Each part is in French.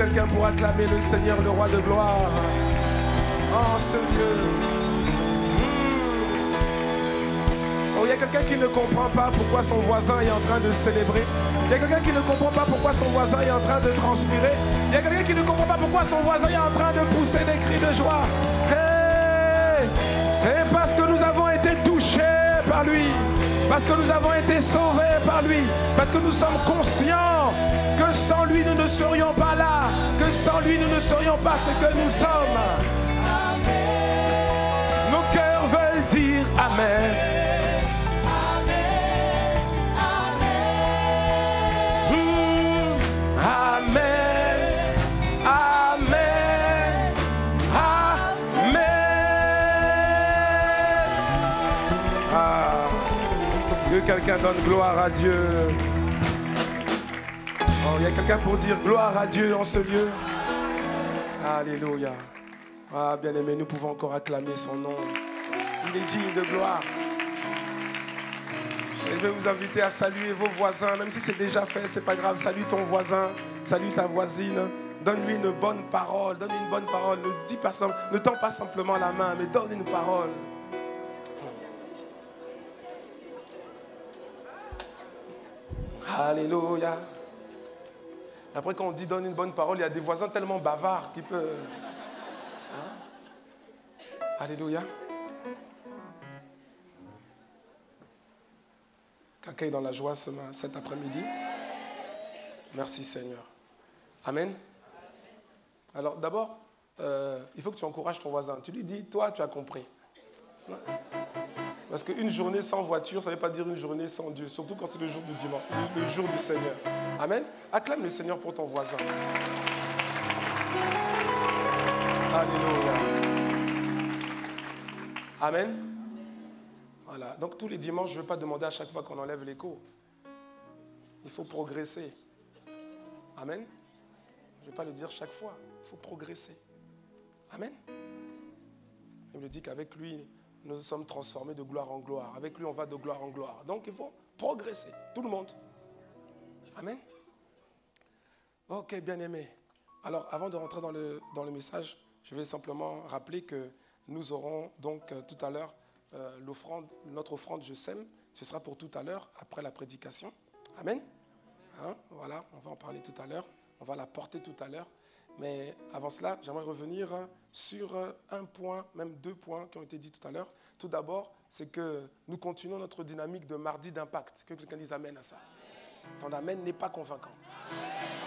quelqu'un pour acclamer le Seigneur, le roi de gloire, en ce lieu? Oh, il y a quelqu'un qui ne comprend pas pourquoi son voisin est en train de célébrer. Il y a quelqu'un qui ne comprend pas pourquoi son voisin est en train de transpirer. Il y a quelqu'un qui ne comprend pas pourquoi son voisin est en train de pousser des cris de joie. Hey, c'est parce que nous avons été touchés par lui. Parce que nous avons été sauvés par lui. Parce que nous sommes conscients que sans lui, nous ne serions pas là. Que sans lui, nous ne serions pas ce que nous sommes. Nos cœurs veulent dire Amen. Quelqu'un donne gloire à Dieu. Oh, il y a quelqu'un pour dire gloire à Dieu en ce lieu. Alléluia. Ah, bien-aimé, nous pouvons encore acclamer son nom. Il est digne de gloire. Et je vais vous inviter à saluer vos voisins, même si c'est déjà fait, c'est pas grave. Salue ton voisin, salue ta voisine. Donne-lui une bonne parole. Donne-lui une bonne parole. Ne tends pas simplement la main, mais donne une parole. Alléluia. Après, quand on dit donne une bonne parole, il y a des voisins tellement bavards qui peuvent... Hein? Alléluia. Quelqu'un est dans la joie cet après-midi. Merci Seigneur. Amen. Alors d'abord, il faut que tu encourages ton voisin. Tu lui dis, toi, tu as compris. Parce qu'une journée sans voiture, ça ne veut pas dire une journée sans Dieu, surtout quand c'est le jour du dimanche, le jour du Seigneur. Amen. Acclame le Seigneur pour ton voisin. Alléluia. Amen. Voilà. Donc tous les dimanches, je ne vais pas demander à chaque fois qu'on enlève l'écho. Il faut progresser. Amen. Je ne vais pas le dire chaque fois. Il faut progresser. Amen. Il me dit qu'avec lui, nous sommes transformés de gloire en gloire. Avec lui, on va de gloire en gloire. Donc, il faut progresser. Tout le monde. Amen. Ok, bien-aimé. Alors, avant de rentrer dans le message, je vais simplement rappeler que nous aurons donc tout à l'heure notre offrande Je sème. Ce sera pour tout à l'heure, après la prédication. Amen. Hein, voilà, on va en parler tout à l'heure. On va la porter tout à l'heure. Mais avant cela, j'aimerais revenir sur un point, même 2 points qui ont été dits tout à l'heure. Tout d'abord, c'est que nous continuons notre dynamique de mardi d'impact. Que quelqu'un dise amen à ça. Ton amen n'est pas convaincant.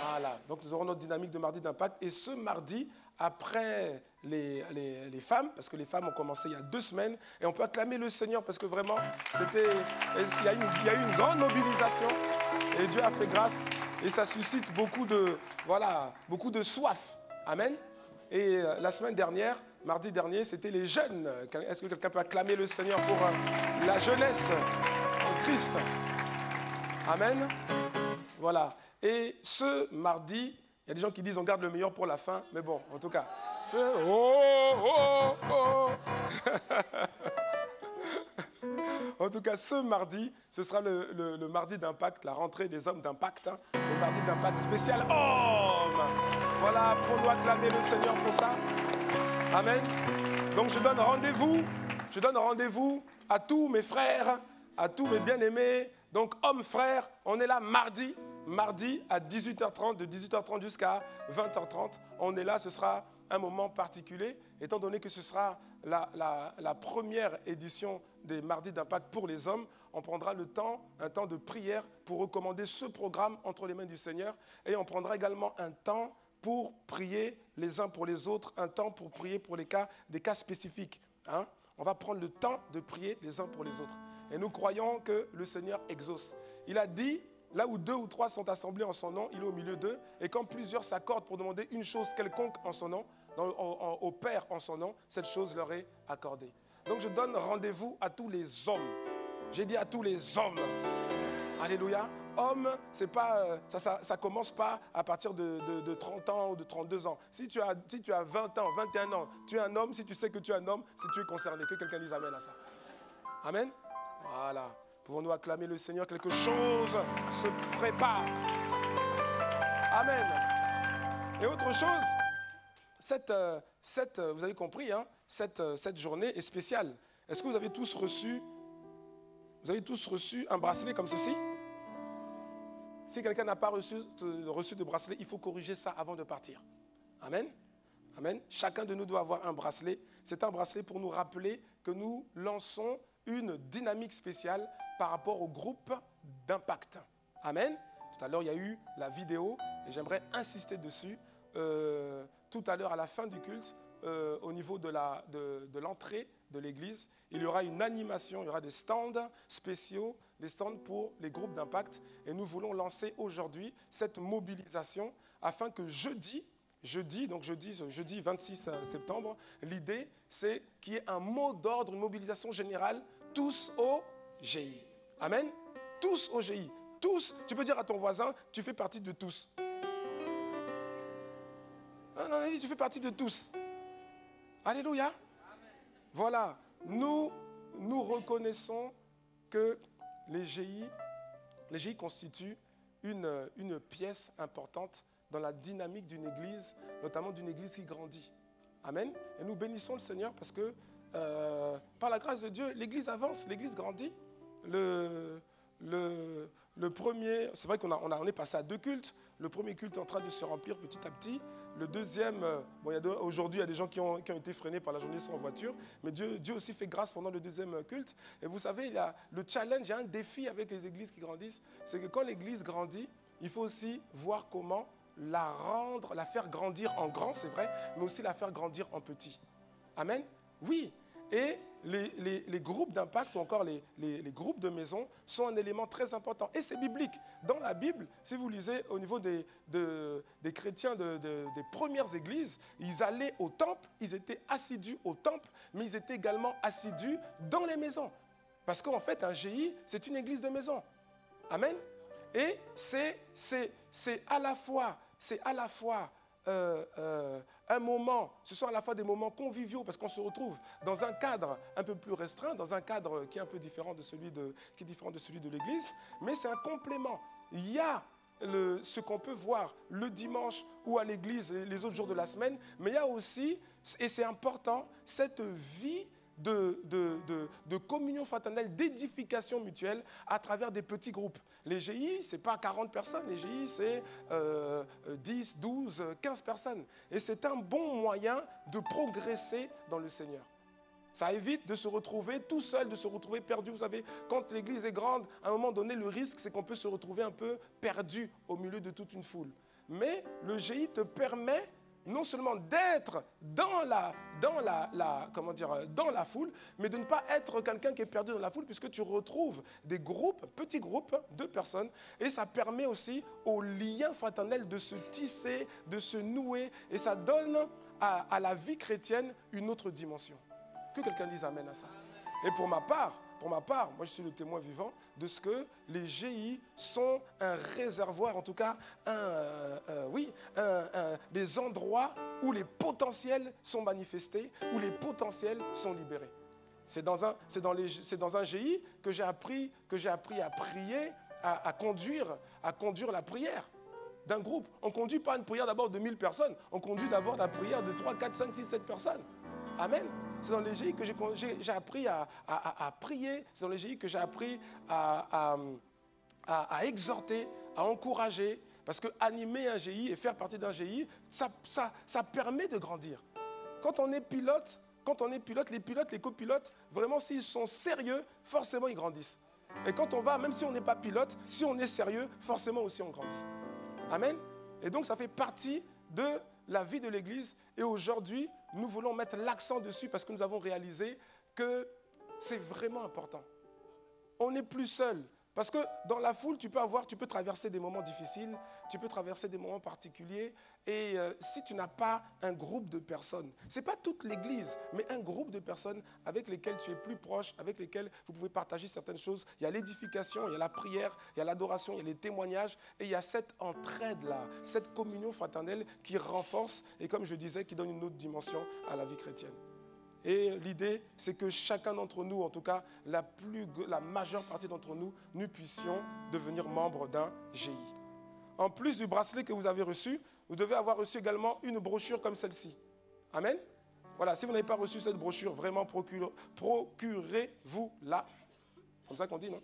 Voilà. Donc nous aurons notre dynamique de mardi d'impact. Et ce mardi, après les femmes, parce que les femmes ont commencé il y a 2 semaines, et on peut acclamer le Seigneur parce que vraiment, il y a eu une grande mobilisation. Et Dieu a fait grâce. Et ça suscite beaucoup de soif. Amen. Et la semaine dernière, mardi dernier, c'était les jeunes. Est-ce que quelqu'un peut acclamer le Seigneur pour la jeunesse en Christ? Amen. Voilà. Et ce mardi, il y a des gens qui disent on garde le meilleur pour la fin. Mais bon, en tout cas, en tout cas, ce mardi, ce sera le mardi d'impact, la rentrée des hommes d'impact, hein, le mardi d'impact spécial homme. Voilà, pour nous acclamer le Seigneur pour ça. Amen. Donc je donne rendez-vous à tous mes frères, à tous mes bien-aimés. Donc hommes, frères, on est là mardi à 18h30, de 18h30 jusqu'à 20h30. On est là, ce sera un moment particulier, étant donné que ce sera la première édition des Mardis d'Impact pour les hommes. On prendra un temps de prière pour recommander ce programme entre les mains du Seigneur. Et on prendra également un temps pour prier les uns pour les autres, un temps pour prier pour des cas spécifiques. Hein? On va prendre le temps de prier les uns pour les autres. Et nous croyons que le Seigneur exauce. Il a dit, là où 2 ou 3 sont assemblés en son nom, il est au milieu d'eux. Et quand plusieurs s'accordent pour demander une chose quelconque en son nom, au Père en son nom, cette chose leur est accordée. Donc je donne rendez-vous à tous les hommes. J'ai dit à tous les hommes. Alléluia. Homme, c'est pas, ça commence pas à partir de 30 ans ou de 32 ans. Si tu as 20 ans, 21 ans, tu es un homme. Si tu sais que tu es un homme, si tu es concerné, que quelqu'un dise amen à ça. Amen. Voilà. Pouvons-nous acclamer le Seigneur? Quelque chose se prépare. Amen. Et autre chose, vous avez compris, hein, cette journée est spéciale. Est-ce que vous avez tous reçu un bracelet comme ceci? Si quelqu'un n'a pas reçu de bracelet, il faut corriger ça avant de partir. Amen. Amen. Chacun de nous doit avoir un bracelet. C'est un bracelet pour nous rappeler que nous lançons une dynamique spéciale par rapport au groupe d'impact. Amen. Tout à l'heure, il y a eu la vidéo et j'aimerais insister dessus. Tout à l'heure, à la fin du culte, au niveau de l'entrée de l'église, il y aura une animation, il y aura des stands spéciaux, des stands pour les groupes d'impact. Et nous voulons lancer aujourd'hui cette mobilisation afin que jeudi 26 septembre, l'idée, c'est qu'il y ait un mot d'ordre, une mobilisation générale, tous au GI. Amen. Tous au GI. Tous, tu peux dire à ton voisin, tu fais partie de tous. Non, tu fais partie de tous. Alléluia. Voilà, nous reconnaissons que les GI constituent une pièce importante dans la dynamique d'une église, notamment d'une église qui grandit. Amen. Et nous bénissons le Seigneur parce que, par la grâce de Dieu, l'église avance, l'église grandit. Le premier, c'est vrai qu'on est passé à 2 cultes. Le premier culte est en train de se remplir petit à petit. Le deuxième, aujourd'hui, il y a des gens qui ont été freinés par la journée sans voiture. Mais Dieu aussi fait grâce pendant le deuxième culte. Et vous savez, il y a le challenge, il y a un défi avec les églises qui grandissent. C'est que quand l'église grandit, il faut aussi voir comment la faire grandir en grand, c'est vrai, mais aussi la faire grandir en petit. Amen. Oui. Et les groupes d'impact ou encore les groupes de maison sont un élément très important. Et c'est biblique. Dans la Bible, si vous lisez au niveau des chrétiens des premières églises, ils allaient au temple, ils étaient assidus au temple, mais ils étaient également assidus dans les maisons. Parce qu'en fait, un GI, c'est une église de maison. Amen. Et c'est à la fois un moment, ce sont à la fois des moments conviviaux parce qu'on se retrouve dans un cadre un peu plus restreint, dans un cadre qui est un peu différent de celui de l'église, mais c'est un complément. Il y a ce qu'on peut voir le dimanche ou à l'église et les autres jours de la semaine, mais il y a aussi, et c'est important, cette vie de communion fraternelle, d'édification mutuelle à travers des petits groupes. Les GI, ce n'est pas 40 personnes, les GI, c'est 10, 12, 15 personnes. Et c'est un bon moyen de progresser dans le Seigneur. Ça évite de se retrouver tout seul, de se retrouver perdu. Vous savez, quand l'église est grande, à un moment donné, le risque, c'est qu'on peut se retrouver un peu perdu au milieu de toute une foule. Mais le GI te permet non seulement d'être dans la foule, mais de ne pas être quelqu'un qui est perdu dans la foule, puisque tu retrouves des groupes, petits groupes de personnes, et ça permet aussi aux liens fraternels de se tisser, de se nouer, et ça donne à la vie chrétienne une autre dimension. Que quelqu'un dise amen à ça. Et pour ma part, moi je suis le témoin vivant de ce que les GI sont un réservoir, en tout cas des endroits où les potentiels sont manifestés, où les potentiels sont libérés. C'est dans un GI que j'ai appris à prier, à conduire la prière d'un groupe. On ne conduit pas une prière d'abord de 1000 personnes, on conduit d'abord la prière de 3, 4, 5, 6, 7 personnes. Amen. C'est dans les GI que j'ai appris à prier. C'est dans les GI que j'ai appris à exhorter, à encourager. Parce que animer un GI et faire partie d'un GI, ça permet de grandir. Quand on est pilote, les copilotes, vraiment s'ils sont sérieux, forcément ils grandissent. Et quand on va, même si on n'est pas pilote, si on est sérieux, forcément aussi on grandit. Amen. Et donc ça fait partie de la vie de l'Église. Et aujourd'hui, nous voulons mettre l'accent dessus parce que nous avons réalisé que c'est vraiment important. On n'est plus seul. Parce que dans la foule, tu peux traverser des moments difficiles, tu peux traverser des moments particuliers. Et si tu n'as pas un groupe de personnes, ce n'est pas toute l'Église, mais un groupe de personnes avec lesquelles tu es plus proche, avec lesquelles vous pouvez partager certaines choses. Il y a l'édification, il y a la prière, il y a l'adoration, il y a les témoignages. Et il y a cette entraide-là, cette communion fraternelle qui renforce et comme je disais, qui donne une autre dimension à la vie chrétienne. Et l'idée, c'est que chacun d'entre nous, en tout cas la majeure partie d'entre nous, nous puissions devenir membres d'un GI. en plus du bracelet que vous avez reçu, vous devez avoir reçu également une brochure comme celle-ci. Amen. Voilà, si vous n'avez pas reçu cette brochure, vraiment procurez-vous-la. Comme ça qu'on dit, non?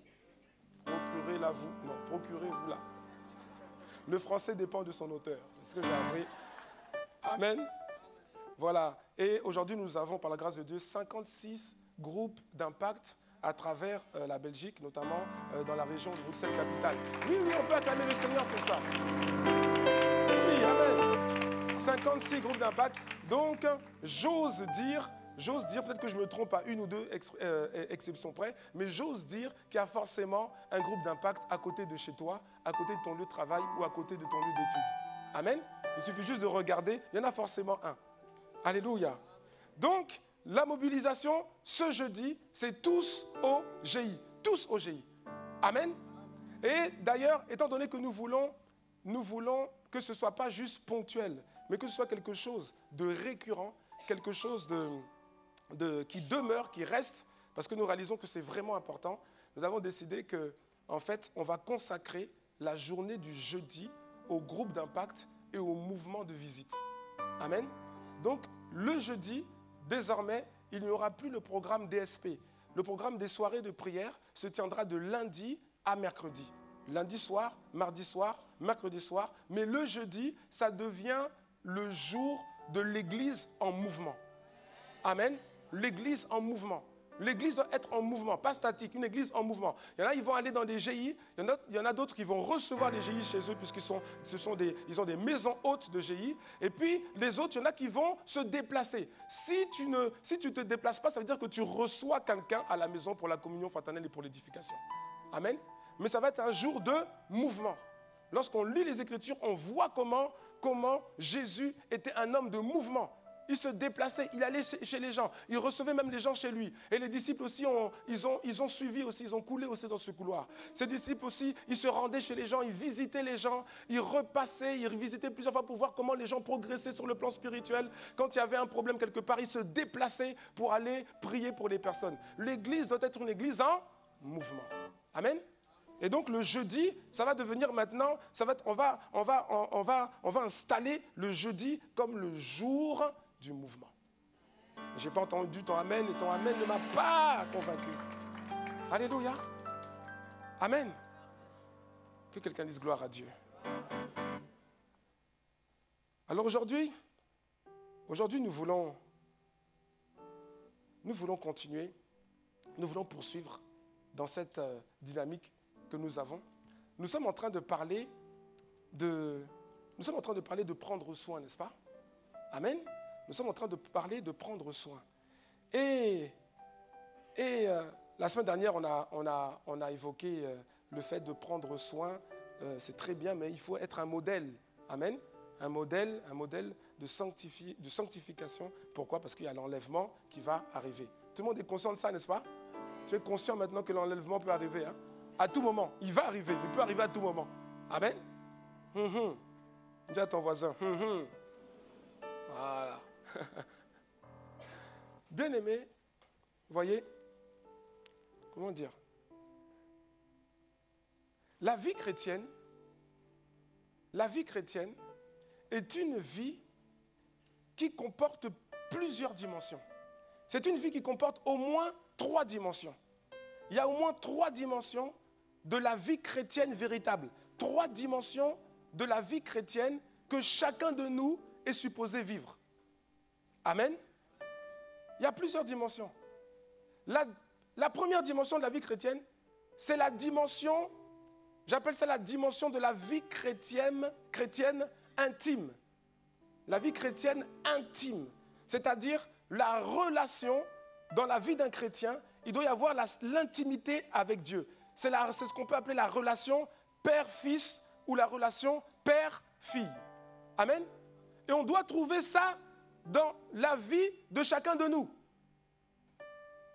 Procurez-la vous. Non, procurez-vous-la. Le français dépend de son auteur. C'est ce que j'ai appris. Amen. Voilà. Et aujourd'hui, nous avons, par la grâce de Dieu, 56 groupes d'impact à travers la Belgique, notamment dans la région de Bruxelles-Capitale. Oui, on peut acclamer le Seigneur pour ça. Oui, amen. 56 groupes d'impact. Donc, j'ose dire, peut-être que je me trompe à une ou deux exceptions près, mais j'ose dire qu'il y a forcément un groupe d'impact à côté de chez toi, à côté de ton lieu de travail ou à côté de ton lieu d'études. Amen. Il suffit juste de regarder, il y en a forcément un. Alléluia. Donc, la mobilisation, ce jeudi, c'est tous au GI. Tous au GI. Amen. Et d'ailleurs, étant donné que nous voulons que ce ne soit pas juste ponctuel, mais que ce soit quelque chose de récurrent, quelque chose qui demeure, qui reste, parce que nous réalisons que c'est vraiment important. Nous avons décidé que, en fait, on va consacrer la journée du jeudi au groupe d'impact et au mouvement de visite. Amen. Donc, le jeudi, désormais, il n'y aura plus le programme DSP. Le programme des soirées de prière se tiendra de lundi à mercredi. Lundi soir, mardi soir, mercredi soir. Mais le jeudi, ça devient le jour de l'église en mouvement. Amen. L'église en mouvement. L'église doit être en mouvement, pas statique, une église en mouvement. Il y en a, ils vont aller dans des GI, il y en a d'autres qui vont recevoir les GI chez eux puisqu'ils ont des maisons hautes de GI. Et puis, les autres, il y en a qui vont se déplacer. Si tu ne te déplaces pas, ça veut dire que tu reçois quelqu'un à la maison pour la communion fraternelle et pour l'édification. Amen. Mais ça va être un jour de mouvement. Lorsqu'on lit les Écritures, on voit comment Jésus était un homme de mouvement. Il se déplaçait, il allait chez les gens, il recevait même les gens chez lui. Et les disciples aussi, ils ont suivi aussi, ils ont coulé aussi dans ce couloir. Ces disciples aussi, ils se rendaient chez les gens, ils visitaient les gens, ils repassaient, ils visitaient plusieurs fois pour voir comment les gens progressaient sur le plan spirituel. Quand il y avait un problème quelque part, ils se déplaçaient pour aller prier pour les personnes. L'église doit être une église en mouvement. Amen. Et donc le jeudi, ça va devenir maintenant, on va installer le jeudi comme le jour du mouvement. Je n'ai pas entendu ton amen et ton amen ne m'a pas convaincu. Alléluia. Amen. Que quelqu'un dise gloire à Dieu. Alors aujourd'hui, nous voulons continuer, nous voulons poursuivre dans cette dynamique que nous avons. Nous sommes en train de parler de prendre soin, n'est-ce pas? Amen. Nous sommes en train de parler de prendre soin. Et la semaine dernière, on a évoqué le fait de prendre soin. C'est très bien, mais il faut être un modèle. Amen. Un modèle de sanctification. Pourquoi? Parce qu'il y a l'enlèvement qui va arriver. Tout le monde est conscient de ça, n'est-ce pas? Tu es conscient maintenant que l'enlèvement peut arriver. Hein? À tout moment. Il va arriver. Il peut arriver à tout moment. Amen. Dis à ton voisin. Voilà. Bien aimé, voyez, comment dire? La vie chrétienne est une vie qui comporte plusieurs dimensions. C'est une vie qui comporte au moins 3 dimensions. Il y a au moins 3 dimensions de la vie chrétienne véritable. 3 dimensions de la vie chrétienne que chacun de nous est supposé vivre. Amen. Il y a plusieurs dimensions. La première dimension de la vie chrétienne, c'est la dimension, j'appelle ça la dimension de la vie chrétienne intime. La vie chrétienne intime, c'est-à-dire la relation dans la vie d'un chrétien, il doit y avoir l'intimité avec Dieu. C'est ce qu'on peut appeler la relation père-fils ou la relation père-fille. Amen. Et on doit trouver ça dans la vie de chacun de nous.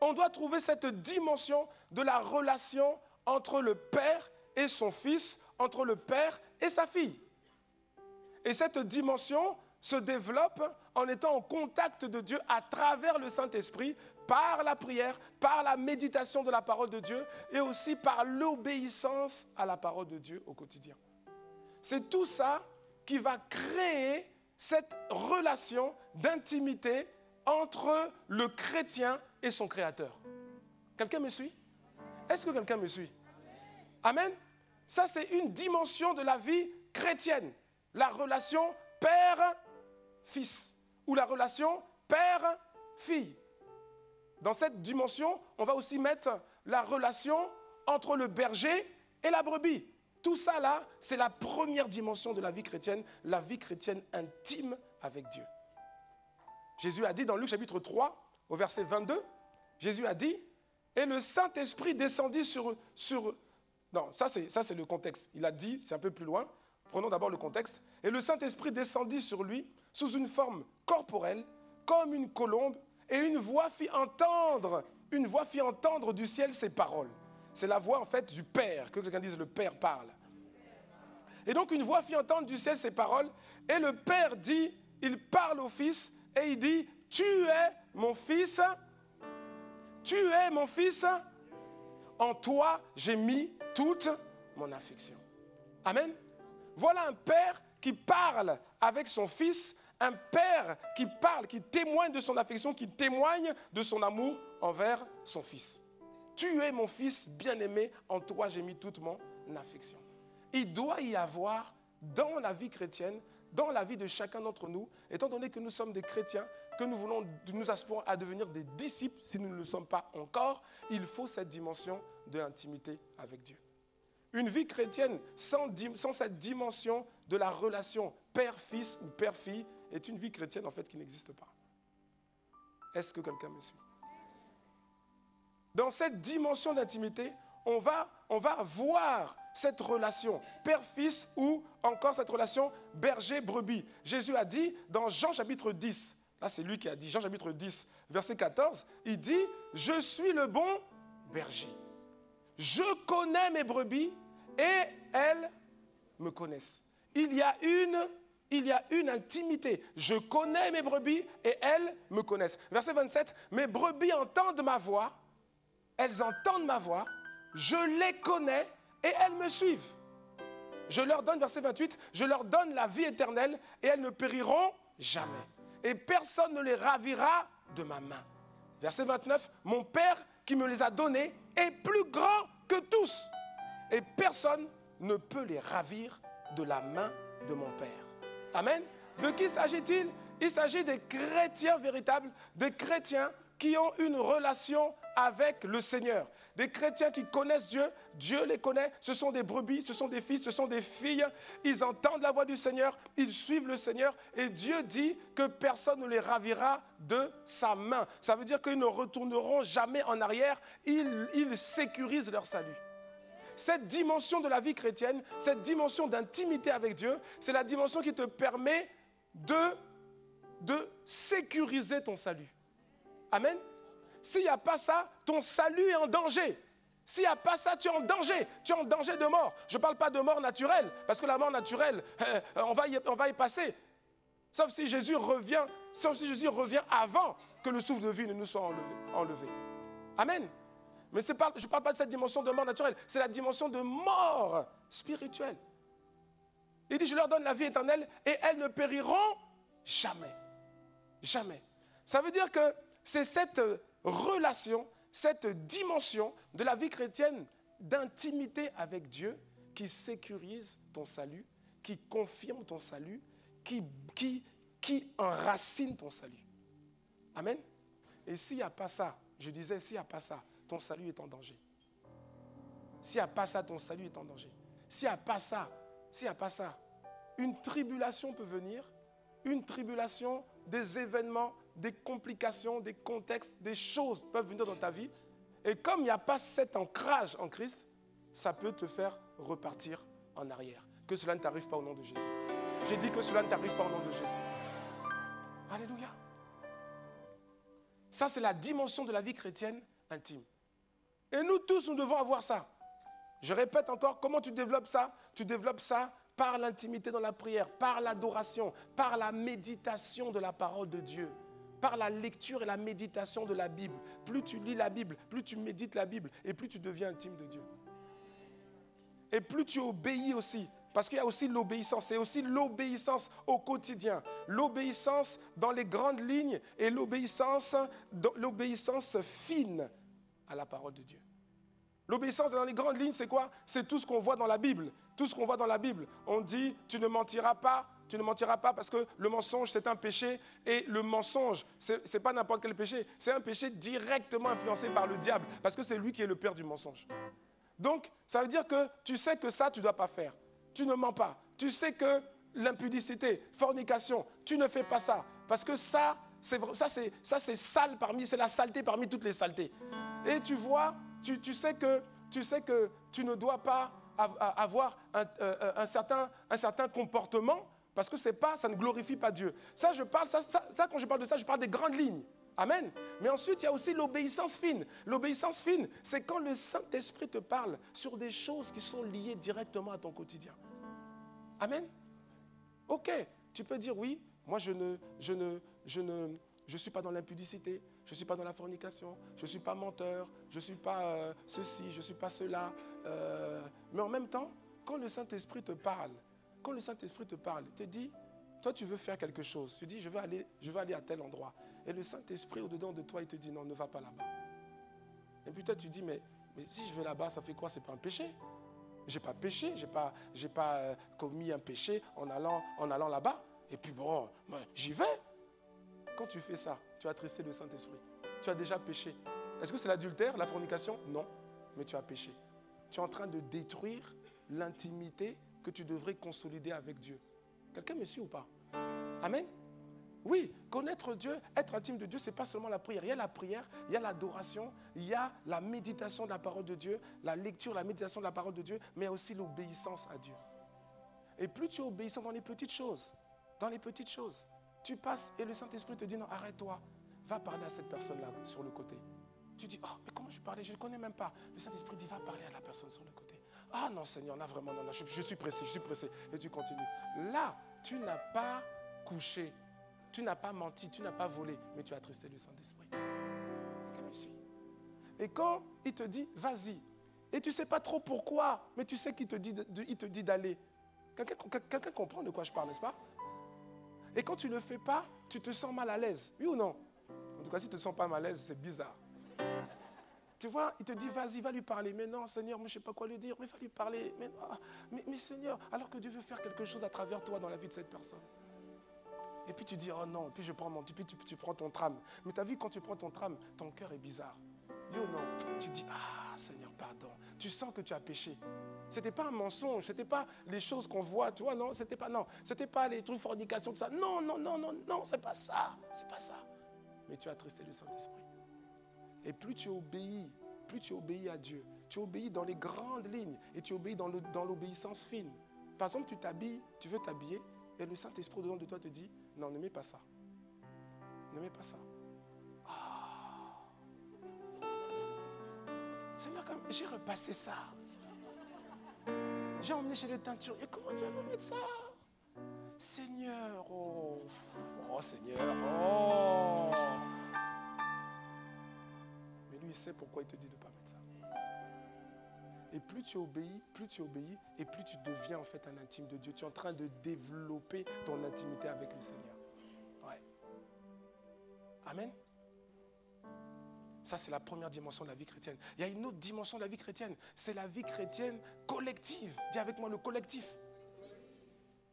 On doit trouver cette dimension de la relation entre le père et son fils, entre le père et sa fille. Et cette dimension se développe en étant en contact de Dieu à travers le Saint-Esprit, par la prière, par la méditation de la parole de Dieu et aussi par l'obéissance à la parole de Dieu au quotidien. C'est tout ça qui va créer cette relation d'intimité entre le chrétien et son Créateur. Quelqu'un me suit? Est-ce que quelqu'un me suit? Amen. Ça, c'est une dimension de la vie chrétienne. La relation père-fils ou la relation père-fille. Dans cette dimension, on va aussi mettre la relation entre le berger et la brebis. Tout ça là, c'est la première dimension de la vie chrétienne intime avec Dieu. Jésus a dit dans Luc chapitre 3, au verset 22, Jésus a dit, et le Saint-Esprit descendit sur... Non, ça c'est le contexte. Il a dit, c'est un peu plus loin, prenons d'abord le contexte. Et le Saint-Esprit descendit sur lui sous une forme corporelle, comme une colombe, et une voix fit entendre du ciel ces paroles. C'est la voix en fait du Père, que quelqu'un dise le Père parle. Et donc une voix fit entendre du ciel ces paroles, et le Père dit, il parle au Fils, et il dit, tu es mon Fils, en toi j'ai mis toute mon affection. Amen. Voilà un Père qui parle avec son Fils, un Père qui parle, qui témoigne de son affection, qui témoigne de son amour envers son Fils. Tu es mon Fils bien-aimé, en toi j'ai mis toute mon affection. Il doit y avoir dans la vie chrétienne, dans la vie de chacun d'entre nous, étant donné que nous sommes des chrétiens, que nous aspirons à devenir des disciples, si nous ne le sommes pas encore, il faut cette dimension de l'intimité avec Dieu. Une vie chrétienne sans cette dimension de la relation père-fils ou père-fille est une vie chrétienne en fait qui n'existe pas. Est-ce que quelqu'un me suit? Dans cette dimension d'intimité, on va voir cette relation père-fils ou encore cette relation berger-brebis. Jésus a dit dans Jean chapitre 10, là c'est lui qui a dit, Jean chapitre 10, verset 14, il dit « Je suis le bon berger. Je connais mes brebis et elles me connaissent. » Il y a une intimité. Je connais mes brebis et elles me connaissent. Verset 27, « Mes brebis entendent ma voix, elles entendent ma voix, je les connais et elles me suivent. Je leur donne, verset 28, je leur donne la vie éternelle et elles ne périront jamais. Et personne ne les ravira de ma main. » Verset 29, mon Père qui me les a donnés est plus grand que tous. Et personne ne peut les ravir de la main de mon Père. Amen. De qui s'agit-il? Il s'agit des chrétiens véritables, des chrétiens qui ont une relation avec le Seigneur. Des chrétiens qui connaissent Dieu, Dieu les connaît, ce sont des brebis, ce sont des fils, ce sont des filles, ils entendent la voix du Seigneur, ils suivent le Seigneur et Dieu dit que personne ne les ravira de sa main. Ça veut dire qu'ils ne retourneront jamais en arrière, ils sécurisent leur salut. Cette dimension de la vie chrétienne, cette dimension d'intimité avec Dieu, c'est la dimension qui te permet de sécuriser ton salut. Amen. S'il n'y a pas ça, ton salut est en danger. S'il n'y a pas ça, tu es en danger. Tu es en danger de mort. Je ne parle pas de mort naturelle, parce que la mort naturelle, on va y passer. Sauf si Jésus revient avant que le souffle de vie ne nous soit enlevé. Amen. Mais je ne parle pas de cette dimension de mort naturelle, c'est la dimension de mort spirituelle. Il dit, je leur donne la vie éternelle et elles ne périront jamais. Jamais. Ça veut dire que c'est cette relation, cette dimension de la vie chrétienne d'intimité avec Dieu qui sécurise ton salut, qui confirme ton salut, qui enracine ton salut. Amen. Et s'il n'y a pas ça, je disais, s'il n'y a pas ça, ton salut est en danger. S'il n'y a pas ça, ton salut est en danger. S'il n'y a pas ça, une tribulation peut venir, une tribulation, des événements, des complications, des contextes, des choses peuvent venir dans ta vie. Et comme il n'y a pas cet ancrage en Christ, ça peut te faire repartir en arrière. Que cela ne t'arrive pas au nom de Jésus. J'ai dit que cela ne t'arrive pas au nom de Jésus. Alléluia. Ça, c'est la dimension de la vie chrétienne intime. Et nous tous, nous devons avoir ça. Je répète encore, comment tu développes ça? Tu développes ça par l'intimité dans la prière, par l'adoration, par la méditation de la parole de Dieu, par la lecture et la méditation de la Bible. Plus tu lis la Bible, plus tu médites la Bible, et plus tu deviens intime de Dieu. Et plus tu obéis aussi Parce qu'il y a aussi l'obéissance. C'est aussi l'obéissance au quotidien. L'obéissance dans les grandes lignes et l'obéissance fine à la parole de Dieu. L'obéissance dans les grandes lignes, c'est quoi? C'est tout ce qu'on voit dans la Bible. Tout ce qu'on voit dans la Bible. On dit, tu ne mentiras pas. Tu ne mentiras pas parce que le mensonge, c'est un péché. Et le mensonge, ce n'est pas n'importe quel péché. C'est un péché directement influencé par le diable. Parce que c'est lui qui est le père du mensonge. Donc, ça veut dire que tu sais que ça, tu ne dois pas faire. Tu ne mens pas. Tu sais que l'impudicité, fornication, tu ne fais pas ça. Parce que ça, c'est sale c'est la saleté parmi toutes les saletés. Et tu vois, tu sais que tu ne dois pas avoir un certain comportement parce que ça ne glorifie pas Dieu. Ça, quand je parle de ça, je parle des grandes lignes. Amen. Mais ensuite, il y a aussi l'obéissance fine. L'obéissance fine, c'est quand le Saint-Esprit te parle sur des choses qui sont liées directement à ton quotidien. Amen. Ok, tu peux dire oui, moi je suis pas dans l'impudicité, je ne suis pas dans la fornication, je ne suis pas menteur, je ne suis pas ceci, je ne suis pas cela. Mais en même temps, quand le Saint-Esprit te parle, il te dit, toi tu veux faire quelque chose, tu dis je veux aller à tel endroit. Et le Saint-Esprit au-dedans de toi, il te dit non, ne va pas là-bas. Et puis toi tu dis mais si je vais là-bas, ça fait quoi? C'est pas un péché. J'ai pas péché, j'ai pas commis un péché en allant là-bas. Et puis bon, j'y vais. Quand tu fais ça, tu as attristé le Saint-Esprit. Tu as déjà péché. Est-ce que c'est l'adultère, la fornication? Non, mais tu as péché. Tu es en train de détruire l'intimité que tu devrais consolider avec Dieu. Quelqu'un me suit ou pas? Amen. Oui, connaître Dieu, être intime de Dieu, ce n'est pas seulement la prière. Il y a la prière, il y a l'adoration, il y a la méditation de la parole de Dieu, la lecture, la méditation de la parole de Dieu, mais aussi l'obéissance à Dieu. Et plus tu es obéissant dans les petites choses, tu passes et le Saint-Esprit te dit non, arrête-toi, va parler à cette personne-là sur le côté. Tu dis, oh, mais comment je parlais? Je ne connais même pas. Le Saint-Esprit dit, va parler à la personne sur le côté. Ah non, Seigneur, là vraiment, non, je suis pressé. Et tu continues. Là, tu n'as pas couché. Tu n'as pas menti, tu n'as pas volé, mais tu as attristé le Saint-Esprit. Quelqu'un me suit? Et quand il te dit, vas-y, et tu ne sais pas trop pourquoi, mais tu sais qu'il te dit d'aller. Quelqu'un comprend de quoi je parle, n'est-ce pas? Et quand tu ne le fais pas, tu te sens mal à l'aise, oui ou non? En tout cas, si tu ne te sens pas mal à l'aise, c'est bizarre. Tu vois, il te dit, vas-y, va lui parler. Mais non, Seigneur, moi, je ne sais pas quoi lui dire, mais va lui parler. Mais Seigneur, alors que Dieu veut faire quelque chose à travers toi dans la vie de cette personne. Et puis tu dis, oh non, puis je prends tu prends ton tram. Mais tu as vu, quand tu prends ton tram, ton cœur est bizarre. Oui ou non? Tu dis, ah Seigneur, pardon. Tu sens que tu as péché. Ce n'était pas un mensonge, ce n'était pas les choses qu'on voit, tu vois, non, c'était pas les trucs fornication, tout ça. Non, c'est pas ça, Mais tu as attristé le Saint-Esprit. Et plus tu obéis à Dieu, tu obéis dans les grandes lignes et tu obéis dans l'obéissance fine. Par exemple, tu veux t'habiller et le Saint-Esprit au-dedans de toi te dit, non, ne mets pas ça. Ne mets pas ça. Oh. Seigneur, j'ai repassé ça. J'ai emmené chez le teinturier. Comment je vais mettre ça? Seigneur, oh Seigneur, oh. Mais lui, il sait pourquoi il te dit de ne pas mettre ça. Et plus tu obéis, et plus tu deviens en fait un intime de Dieu. Tu es en train de développer ton intimité avec le Seigneur. Ouais. Amen. Ça, c'est la première dimension de la vie chrétienne. Il y a une autre dimension de la vie chrétienne. C'est la vie chrétienne collective. Dis avec moi le collectif.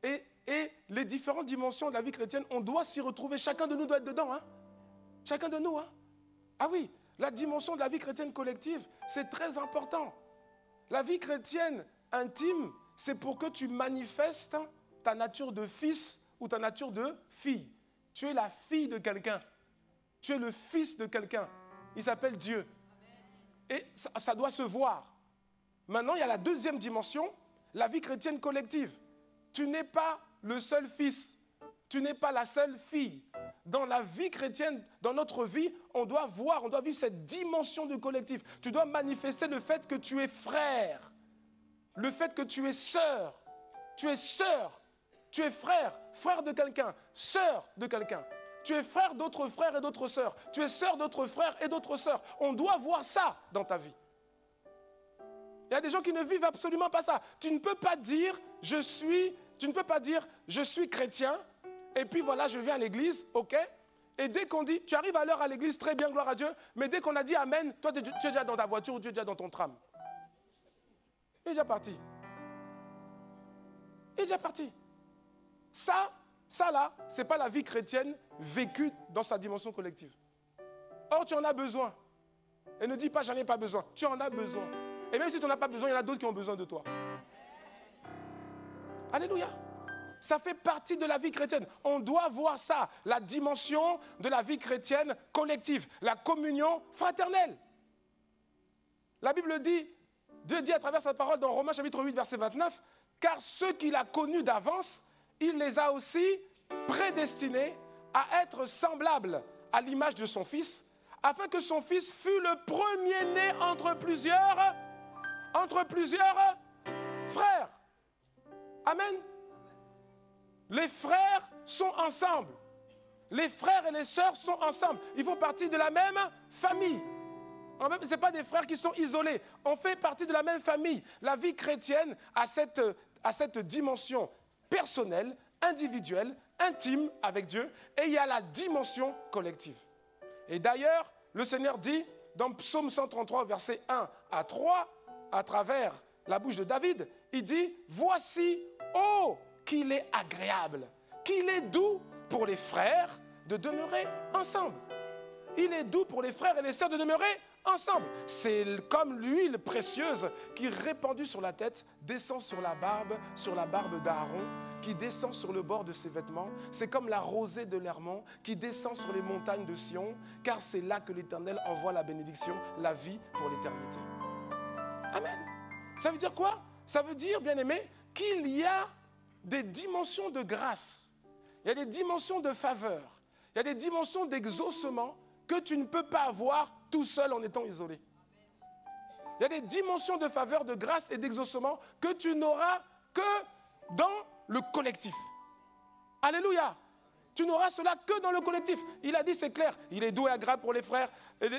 Et les différentes dimensions de la vie chrétienne, on doit s'y retrouver. Chacun de nous doit être dedans. Hein? Chacun de nous. Hein? Ah oui, la dimension de la vie chrétienne collective, c'est très important. La vie chrétienne intime, c'est pour que tu manifestes ta nature de fils ou ta nature de fille. Tu es la fille de quelqu'un. Tu es le fils de quelqu'un. Il s'appelle Dieu. Et ça doit se voir. Maintenant, il y a la deuxième dimension, la vie chrétienne collective. Tu n'es pas le seul fils. Tu n'es pas la seule fille. Dans la vie chrétienne, dans notre vie, on doit vivre cette dimension de collectif. Tu dois manifester le fait que tu es frère. Le fait que tu es sœur. Tu es sœur. Tu es frère de quelqu'un, sœur de quelqu'un. Tu es frère d'autres frères et d'autres sœurs. Tu es sœur d'autres frères et d'autres sœurs. On doit voir ça dans ta vie. Il y a des gens qui ne vivent absolument pas ça. Tu ne peux pas dire je suis chrétien et puis voilà, je viens à l'église, ok? Et dès qu'on dit, tu arrives à l'heure à l'église, très bien, gloire à Dieu, mais dès qu'on a dit amen, toi tu es déjà dans ta voiture ou tu es déjà dans ton tram. Il est déjà parti. Il est déjà parti. Ça là, ce n'est pas la vie chrétienne vécue dans sa dimension collective. Or, tu en as besoin. Et ne dis pas, j'en ai pas besoin. Tu en as besoin. Et même si tu n'en as pas besoin, il y en a d'autres qui ont besoin de toi. Alléluia. Ça fait partie de la vie chrétienne. On doit voir ça, la dimension de la vie chrétienne collective, la communion fraternelle. La Bible dit, Dieu dit à travers sa parole dans Romains chapitre 8, verset 29, « Car ceux qu'il a connus d'avance, il les a aussi prédestinés à être semblables à l'image de son Fils, afin que son Fils fût le premier-né entre plusieurs frères. » Amen. Les frères sont ensemble. Les frères et les sœurs sont ensemble. Ils font partie de la même famille. Ce n'est pas des frères qui sont isolés. On fait partie de la même famille. La vie chrétienne a cette dimension personnelle, individuelle, intime avec Dieu. Et il y a la dimension collective. Et d'ailleurs, le Seigneur dit dans Psaume 133, versets 1 à 3, à travers la bouche de David, il dit « Voici, oh, qu'il est agréable, qu'il est doux pour les frères de demeurer ensemble. » Il est doux pour les frères et les sœurs de demeurer ensemble. C'est comme l'huile précieuse qui, répandue sur la tête, descend sur la barbe d'Aaron, qui descend sur le bord de ses vêtements. C'est comme la rosée de l'Hermon qui descend sur les montagnes de Sion, car c'est là que l'Éternel envoie la bénédiction, la vie pour l'éternité. Amen. Ça veut dire quoi? Ça veut dire, bien-aimé, qu'il y a des dimensions de grâce, il y a des dimensions de faveur, il y a des dimensions d'exaucement que tu ne peux pas avoir tout seul en étant isolé. Il y a des dimensions de faveur, de grâce et d'exaucement que tu n'auras que dans le collectif. Alléluia. Tu n'auras cela que dans le collectif. Il a dit, c'est clair, il est doux et agréable pour les frères, et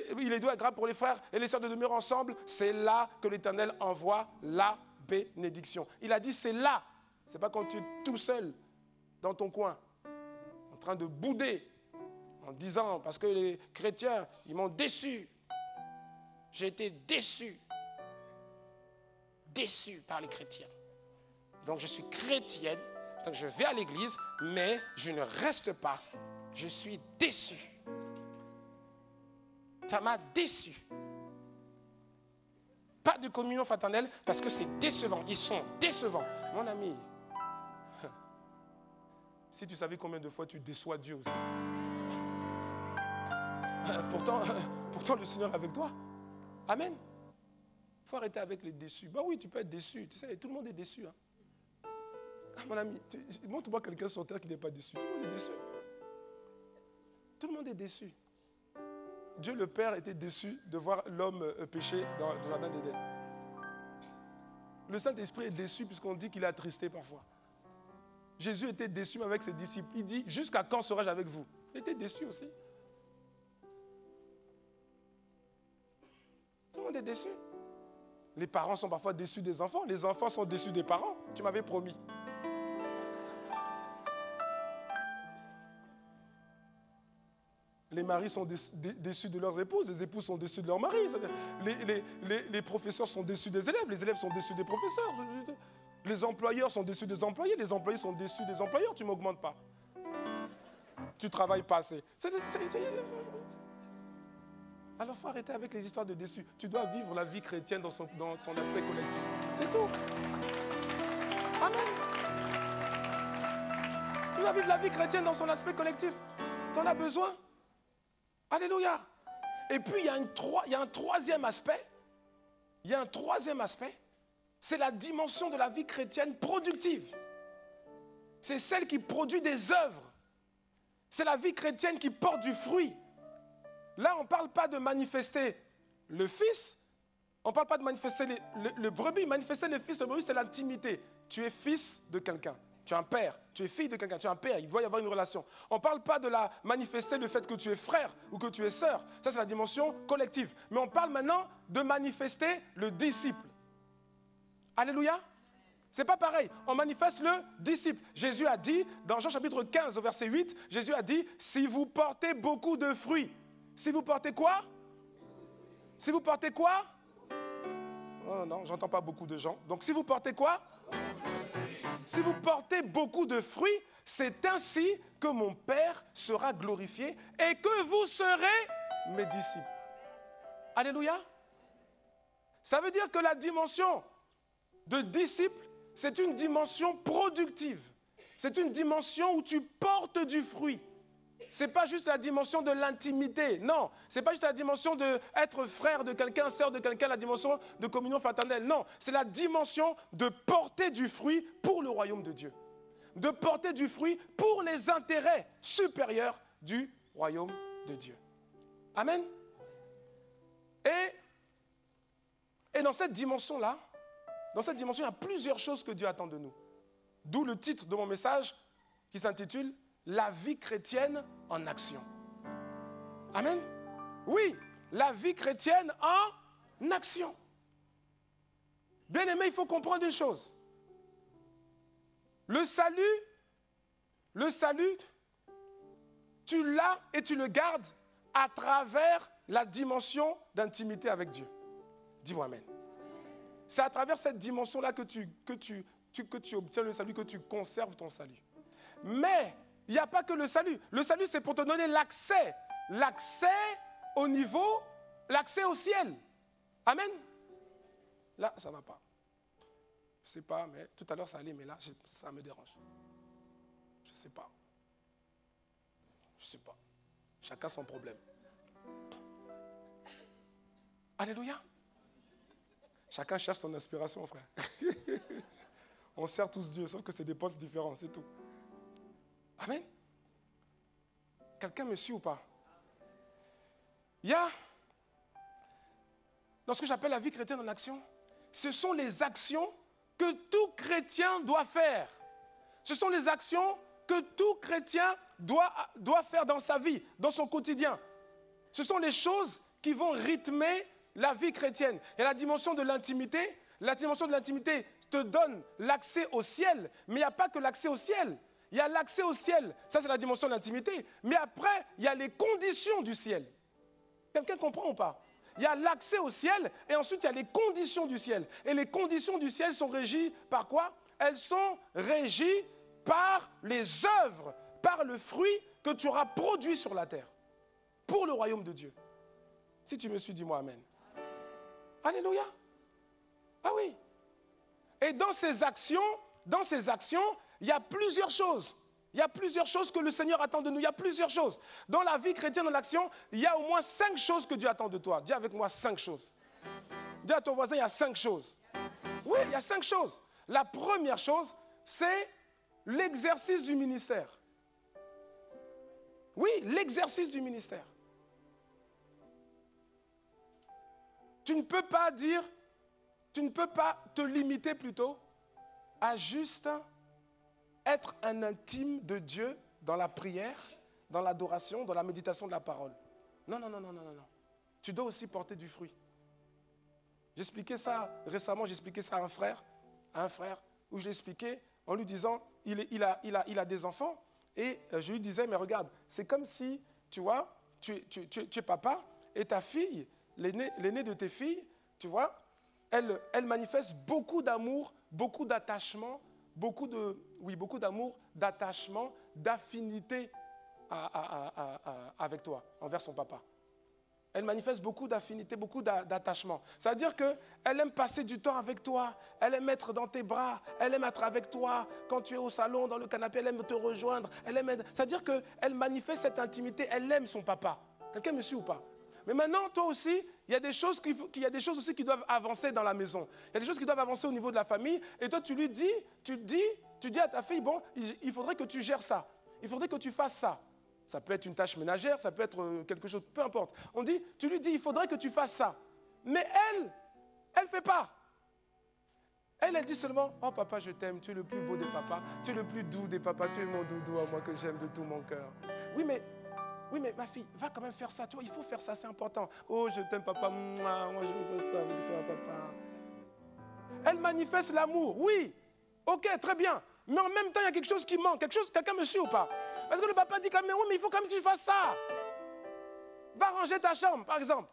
les sœurs de demeurer ensemble. C'est là que l'Éternel envoie la bénédiction. Il a dit, c'est là. Ce n'est pas quand tu es tout seul dans ton coin, en train de bouder, en disant, parce que les chrétiens, ils m'ont déçu. J'ai été déçu par les chrétiens. Donc je suis chrétienne, donc je vais à l'église, mais je ne reste pas. Je suis déçu. Ça m'a déçu. Pas de communion fraternelle parce que c'est décevant. Ils sont décevants. Mon ami, si tu savais combien de fois tu déçois Dieu aussi. Pourtant le Seigneur est avec toi. Amen. Il faut arrêter avec les déçus. Ben oui, tu peux être déçu. Tu sais, tout le monde est déçu. Hein. Ah, mon ami, montre-moi quelqu'un sur terre qui n'est pas déçu. Tout le monde est déçu. Tout le monde est déçu. Dieu le Père était déçu de voir l'homme pécher dans le jardin d'Éden. Le Saint-Esprit est déçu puisqu'on dit qu'il est attristé parfois. Jésus était déçu avec ses disciples. Il dit, jusqu'à quand serai-je avec vous? Il était déçu aussi. Tout le monde est déçu. Les parents sont parfois déçus des enfants. Les enfants sont déçus des parents. Tu m'avais promis. Les maris sont déçus de leurs épouses. Les épouses sont déçus de leurs maris. Les professeurs sont déçus des élèves. Les élèves sont déçus des professeurs. Les employeurs sont déçus des employés. Les employés sont déçus des employeurs. Tu ne m'augmentes pas. Tu ne travailles pas assez. Alors, il faut arrêter avec les histoires de déçus. Tu dois vivre la vie chrétienne dans son aspect collectif. C'est tout. Amen. Tu dois vivre la vie chrétienne dans son aspect collectif. Tu en as besoin. Alléluia. Et puis, il y a un troisième aspect. Il y a un troisième aspect. C'est la dimension de la vie chrétienne productive. C'est celle qui produit des œuvres. C'est la vie chrétienne qui porte du fruit. Là, on ne parle pas de manifester le Fils. On ne parle pas de manifester le brebis. Manifester le Fils, le brebis, c'est l'intimité. Tu es fils de quelqu'un. Tu es un père. Tu es fille de quelqu'un. Tu es un père. Il doit y avoir une relation. On ne parle pas de manifester le fait que tu es frère ou que tu es sœur. Ça, c'est la dimension collective. Mais on parle maintenant de manifester le disciple. Alléluia. C'est pas pareil. On manifeste le disciple. Jésus a dit, dans Jean chapitre 15, au verset 8, Jésus a dit, si vous portez beaucoup de fruits, si vous portez quoi? Si vous portez quoi? Non, non, j'entends pas beaucoup de gens. Donc si vous portez quoi? Si vous portez beaucoup de fruits, c'est ainsi que mon Père sera glorifié et que vous serez mes disciples. Alléluia. Ça veut dire que la dimension de disciple, c'est une dimension productive. C'est une dimension où tu portes du fruit. Ce n'est pas juste la dimension de l'intimité, non. Ce n'est pas juste la dimension d'être frère de quelqu'un, sœur de quelqu'un, la dimension de communion fraternelle, non. C'est la dimension de porter du fruit pour le royaume de Dieu. De porter du fruit pour les intérêts supérieurs du royaume de Dieu. Amen. Et dans cette dimension-là, il y a plusieurs choses que Dieu attend de nous. D'où le titre de mon message qui s'intitule « La vie chrétienne en action ». Amen. Oui, la vie chrétienne en action. Bien aimé, il faut comprendre une chose. Le salut, tu l'as et tu le gardes à travers la dimension d'intimité avec Dieu. Dis-moi amen. C'est à travers cette dimension-là que tu obtiens le salut, que tu conserves ton salut. Mais il n'y a pas que le salut. Le salut, c'est pour te donner l'accès. L'accès au niveau, l'accès au ciel. Amen. Là, ça ne va pas. Je ne sais pas, mais tout à l'heure, ça allait, mais là, ça me dérange. Je ne sais pas. Je ne sais pas. Chacun son problème. Alléluia. Chacun cherche son inspiration, frère. On sert tous Dieu, sauf que c'est des postes différents, c'est tout. Amen. Quelqu'un me suit ou pas? Il y a, dans ce que j'appelle la vie chrétienne en action, ce sont les actions que tout chrétien doit faire. Ce sont les actions que tout chrétien doit faire dans sa vie, dans son quotidien. Ce sont les choses qui vont rythmer la vie chrétienne. Et la dimension de l'intimité, te donne l'accès au ciel. Mais il n'y a pas que l'accès au ciel. Il y a l'accès au ciel. Ça, c'est la dimension de l'intimité. Mais après, il y a les conditions du ciel. Quelqu'un comprend ou pas? Il y a l'accès au ciel et ensuite, il y a les conditions du ciel. Et les conditions du ciel sont régies par quoi? Elles sont régies par les œuvres, par le fruit que tu auras produit sur la terre pour le royaume de Dieu. Si tu me suis, dis-moi amen. Alléluia. Ah oui. Et dans ces actions, il y a plusieurs choses. Il y a plusieurs choses que le Seigneur attend de nous. Il y a plusieurs choses. Dans la vie chrétienne en action, il y a au moins 5 choses que Dieu attend de toi. Dis avec moi 5 choses. Dis à ton voisin, il y a 5 choses. Oui, il y a 5 choses. La première chose, c'est l'exercice du ministère. Oui, l'exercice du ministère. Tu ne peux pas te limiter plutôt à juste être un intime de Dieu dans la prière, dans l'adoration, dans la méditation de la parole. Non. Tu dois aussi porter du fruit. J'expliquais ça récemment, j'expliquais ça à un frère, où je l'expliquais en lui disant, il a des enfants, et je lui disais, mais regarde, c'est comme si, tu vois, tu es papa, et ta fille, l'aînée de tes filles, tu vois, elle manifeste beaucoup d'amour, beaucoup d'attachement, beaucoup d'amour, d'attachement, d'affinité avec toi, envers son papa. Elle manifeste beaucoup d'affinité, beaucoup d'attachement. C'est-à-dire qu'elle aime passer du temps avec toi, elle aime être dans tes bras, elle aime être avec toi. Quand tu es au salon, dans le canapé, elle aime te rejoindre. C'est-à-dire qu'elle manifeste cette intimité, elle aime son papa. Quelqu'un me suit ou pas? Mais maintenant, toi aussi, il y a des choses aussi qui doivent avancer dans la maison. Il y a des choses qui doivent avancer au niveau de la famille. Et toi, tu dis à ta fille, bon, il faudrait que tu gères ça. Il faudrait que tu fasses ça. Ça peut être une tâche ménagère, ça peut être quelque chose, peu importe. Tu lui dis, il faudrait que tu fasses ça. Mais elle ne fait pas. Elle dit seulement, oh papa, je t'aime, tu es le plus beau des papas, tu es le plus doux des papas, tu es mon doudou à moi que j'aime de tout mon cœur. Oui, mais ma fille, va quand même faire ça. Tu vois, il faut faire ça, c'est important. Oh, je t'aime, papa. Moi, je veux rester avec toi, papa. Elle manifeste l'amour, oui. Ok, très bien. Mais en même temps, il y a quelque chose qui manque. Quelqu'un me suit ou pas? Parce que le papa dit quand même, oui, mais il faut quand même que tu fasses ça. Va ranger ta chambre, par exemple.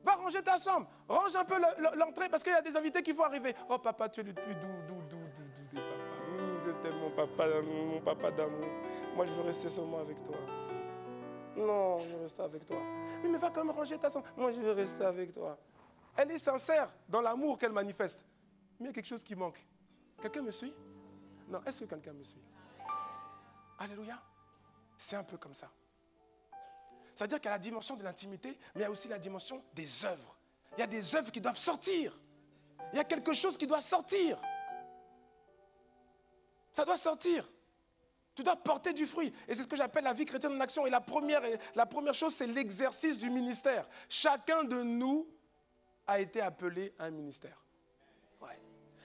Va ranger ta chambre. Range un peu l'entrée, parce qu'il y a des invités qui vont arriver. Oh, papa, tu es le plus doux des papas. Je t'aime, mon papa d'amour. Moi, je veux rester seulement avec toi. Non, je veux rester avec toi. Mais va quand même ranger ta chambre. Moi, je veux rester avec toi. Elle est sincère dans l'amour qu'elle manifeste. Mais il y a quelque chose qui manque. Quelqu'un me suit? Non, est-ce que quelqu'un me suit? Alléluia. C'est un peu comme ça. C'est-à-dire qu'il y a la dimension de l'intimité, mais il y a aussi la dimension des œuvres. Il y a des œuvres qui doivent sortir. Il y a quelque chose qui doit sortir. Ça doit sortir. Tu dois porter du fruit. Et c'est ce que j'appelle la vie chrétienne en action. Et la première chose, c'est l'exercice du ministère. Chacun de nous a été appelé à un ministère. Ouais.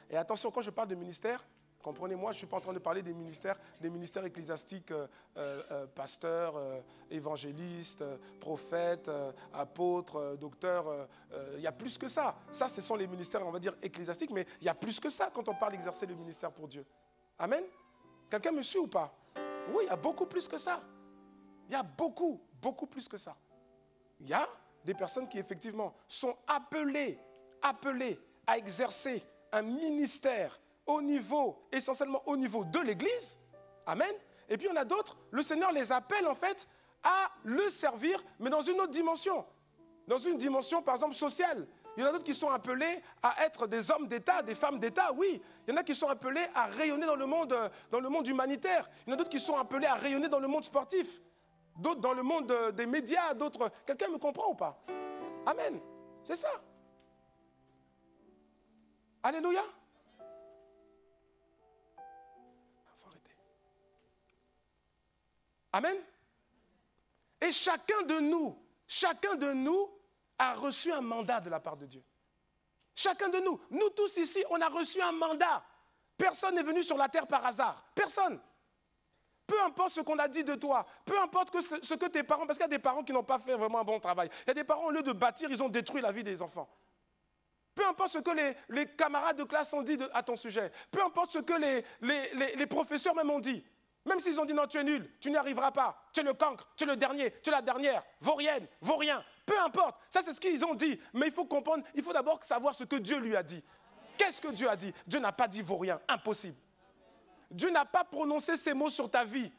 Et attention, quand je parle de ministère, comprenez-moi, je ne suis pas en train de parler des ministères ecclésiastiques, pasteurs, évangélistes, prophètes, apôtres, docteurs. Il y a plus que ça. Ça, ce sont les ministères, on va dire, ecclésiastiques, mais il y a plus que ça quand on parle d'exercer le ministère pour Dieu. Amen? Quelqu'un me suit ou pas? Oui, il y a beaucoup plus que ça. Il y a beaucoup plus que ça. Il y a des personnes qui, effectivement, sont appelées à exercer un ministère essentiellement au niveau de l'Église. Amen. Et puis, il y en a d'autres, le Seigneur les appelle, en fait, à le servir, mais dans une autre dimension. Dans une dimension, par exemple, sociale. Il y en a d'autres qui sont appelés à être des hommes d'État, des femmes d'État, oui. Il y en a qui sont appelés à rayonner dans le monde humanitaire. Il y en a d'autres qui sont appelés à rayonner dans le monde sportif. D'autres dans le monde des médias, d'autres... Quelqu'un me comprend ou pas? Amen. C'est ça. Alléluia. Il faut arrêter. Amen. Et chacun de nous a reçu un mandat de la part de Dieu. Chacun de nous tous ici, on a reçu un mandat. Personne n'est venu sur la terre par hasard. Personne. Peu importe ce qu'on a dit de toi, peu importe ce que tes parents, parce qu'il y a des parents qui n'ont pas fait vraiment un bon travail. Il y a des parents, au lieu de bâtir, ils ont détruit la vie des enfants. Peu importe ce que les camarades de classe ont dit à ton sujet. Peu importe ce que les professeurs même ont dit. Même s'ils ont dit non, tu es nul, tu n'y arriveras pas, tu es le cancre, tu es le dernier, tu es la dernière, vaurienne, vaurien. Peu importe, ça c'est ce qu'ils ont dit. Mais il faut comprendre, il faut d'abord savoir ce que Dieu lui a dit. Qu'est-ce que Dieu a dit? Dieu n'a pas dit vaurien, impossible. Dieu n'a pas prononcé ces mots sur ta vie.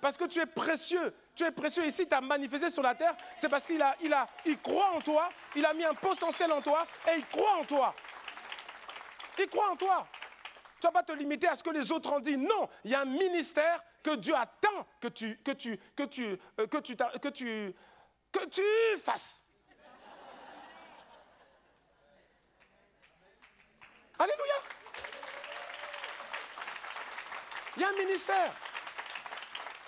Parce que tu es précieux. Tu es précieux. Ici, tu as manifesté sur la terre. C'est parce qu'il croit en toi. Il a mis un potentiel en toi. Et il croit en toi. Il croit en toi. Tu ne vas pas te limiter à ce que les autres ont dit. Non, il y a un ministère que Dieu attend que tu fasses. Alléluia. Il y a un ministère.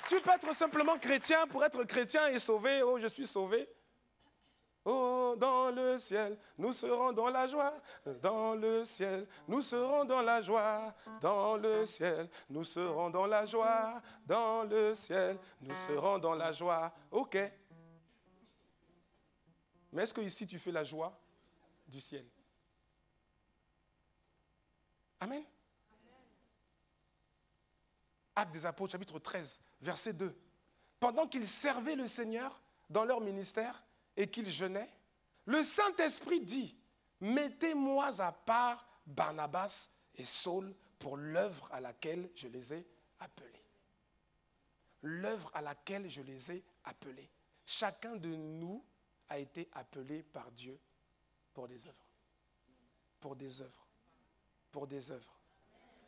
Tu peux être simplement chrétien pour être chrétien et sauvé. Oh, je suis sauvé. Oh, dans le ciel, nous serons dans la joie. Dans le ciel, nous serons dans la joie. Dans le ciel, nous serons dans la joie. Dans le ciel, nous serons dans la joie. Ok. Mais est-ce que ici tu fais la joie du ciel? Amen. Actes des Apôtres, chapitre 13, verset 2. Pendant qu'ils servaient le Seigneur dans leur ministère et qu'ils jeûnaient, le Saint-Esprit dit, mettez-moi à part Barnabas et Saul pour l'œuvre à laquelle je les ai appelés. L'œuvre à laquelle je les ai appelés. Chacun de nous a été appelé par Dieu pour des œuvres. Pour des œuvres. Pour des œuvres.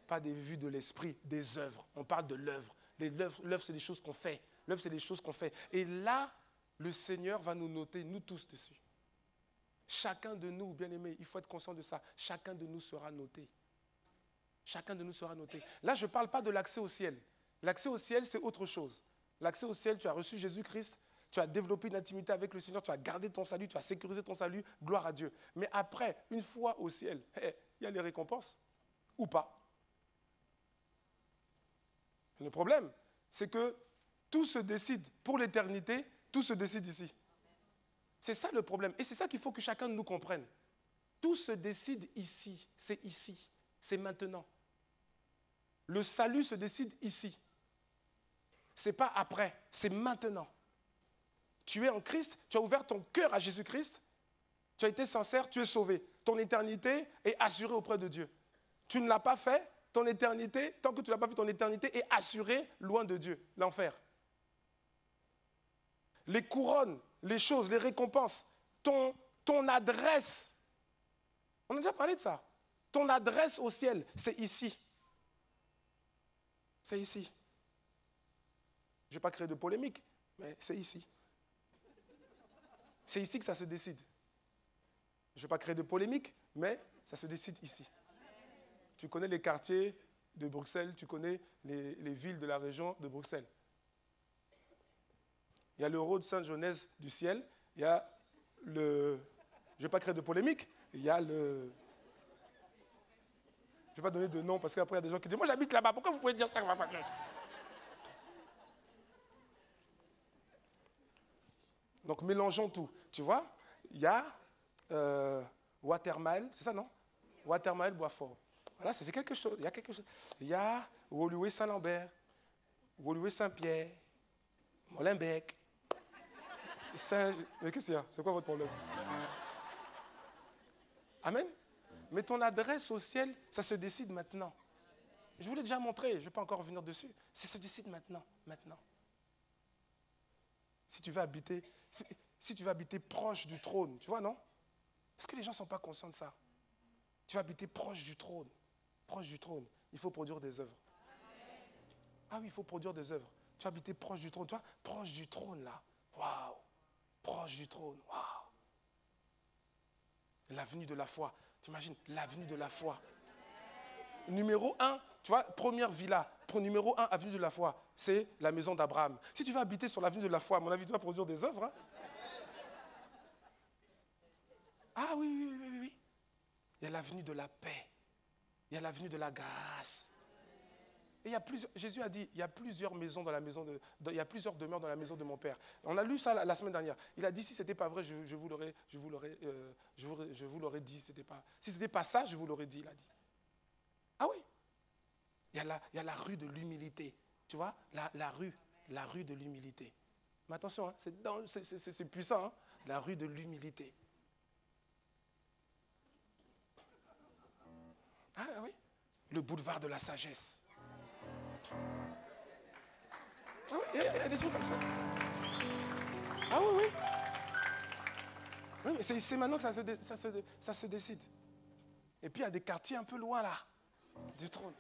Pas des vues de l'esprit, des œuvres. On parle de l'œuvre. L'œuvre, c'est des choses qu'on fait. L'œuvre, c'est des choses qu'on fait. Et là, le Seigneur va nous noter, nous tous dessus. Chacun de nous, bien-aimés, il faut être conscient de ça. Chacun de nous sera noté. Chacun de nous sera noté. Là, je ne parle pas de l'accès au ciel. L'accès au ciel, c'est autre chose. L'accès au ciel, tu as reçu Jésus-Christ, tu as développé une intimité avec le Seigneur, tu as gardé ton salut, tu as sécurisé ton salut, gloire à Dieu. Mais après, une fois au ciel, il y a les récompenses ou pas. Le problème, c'est que tout se décide pour l'éternité, tout se décide ici. C'est ça le problème. Et c'est ça qu'il faut que chacun de nous comprenne. Tout se décide ici. C'est ici. C'est maintenant. Le salut se décide ici. Ce n'est pas après, c'est maintenant. Tu es en Christ, tu as ouvert ton cœur à Jésus-Christ, tu as été sincère, tu es sauvé. Ton éternité est assurée auprès de Dieu. Tu ne l'as pas fait, ton éternité, tant que tu ne l'as pas fait, ton éternité est assurée loin de Dieu, l'enfer. Les couronnes, les choses, les récompenses, ton adresse, on a déjà parlé de ça. Ton adresse au ciel, c'est ici. C'est ici. Je ne vais pas créer de polémique, mais c'est ici. C'est ici que ça se décide. Je ne vais pas créer de polémique, mais ça se décide ici. Tu connais les quartiers de Bruxelles, tu connais les villes de la région de Bruxelles. Il y a le road Saint-Genèse du ciel, il y a le... Je ne vais pas créer de polémique, il y a le... Je ne vais pas donner de nom parce qu'après il y a des gens qui disent « Moi j'habite là-bas, pourquoi vous pouvez dire ça ?» Donc mélangeons tout. Tu vois, il y a Watermael, c'est ça non? Watermael Boisfort. Voilà, c'est quelque chose. Il y a quelque chose. Il y a Woluwe Saint-Lambert, Woluwe Saint-Pierre, Molenbeek. Mais qu'est-ce qu'il y a? C'est quoi votre problème? Amen. Mais ton adresse au ciel, ça se décide maintenant. Je vous l'ai déjà montré, je ne vais pas encore revenir dessus. Ça se décide maintenant, maintenant. Si tu veux habiter proche du trône, tu vois, non? Est-ce que les gens ne sont pas conscients de ça? Tu vas habiter proche du trône. Proche du trône. Il faut produire des œuvres. Ah oui, il faut produire des œuvres. Tu vas habiter proche du trône. Tu vois, proche du trône, là. Waouh! Proche du trône. Waouh! L'avenue de la foi. Tu imagines, l'avenue de la foi. Numéro 1, tu vois, première villa. Numéro 1, avenue de la foi, c'est la maison d'Abraham. Si tu vas habiter sur l'avenue de la foi, à mon avis, tu vas produire des œuvres. Hein? Ah oui. Il y a l'avenue de la paix. Il y a l'avenue de la grâce. Et il y a plusieurs, Jésus a dit, il y a plusieurs maisons dans la maison il y a plusieurs demeures dans la maison de mon Père. On a lu ça la semaine dernière. Il a dit, si ce n'était pas vrai, je vous l'aurais dit. Si ce n'était pas ça, je vous l'aurais dit, il a dit. Ah oui. Il y a la rue de l'humilité. Tu vois, la rue de l'humilité. Mais attention, hein, c'est puissant, hein, la rue de l'humilité. Ah oui. Le boulevard de la sagesse. Ah oui, il y a des trucs comme ça. Ah oui. Oui, mais c'est maintenant que ça se décide. Et puis il y a des quartiers un peu loin là, du trône.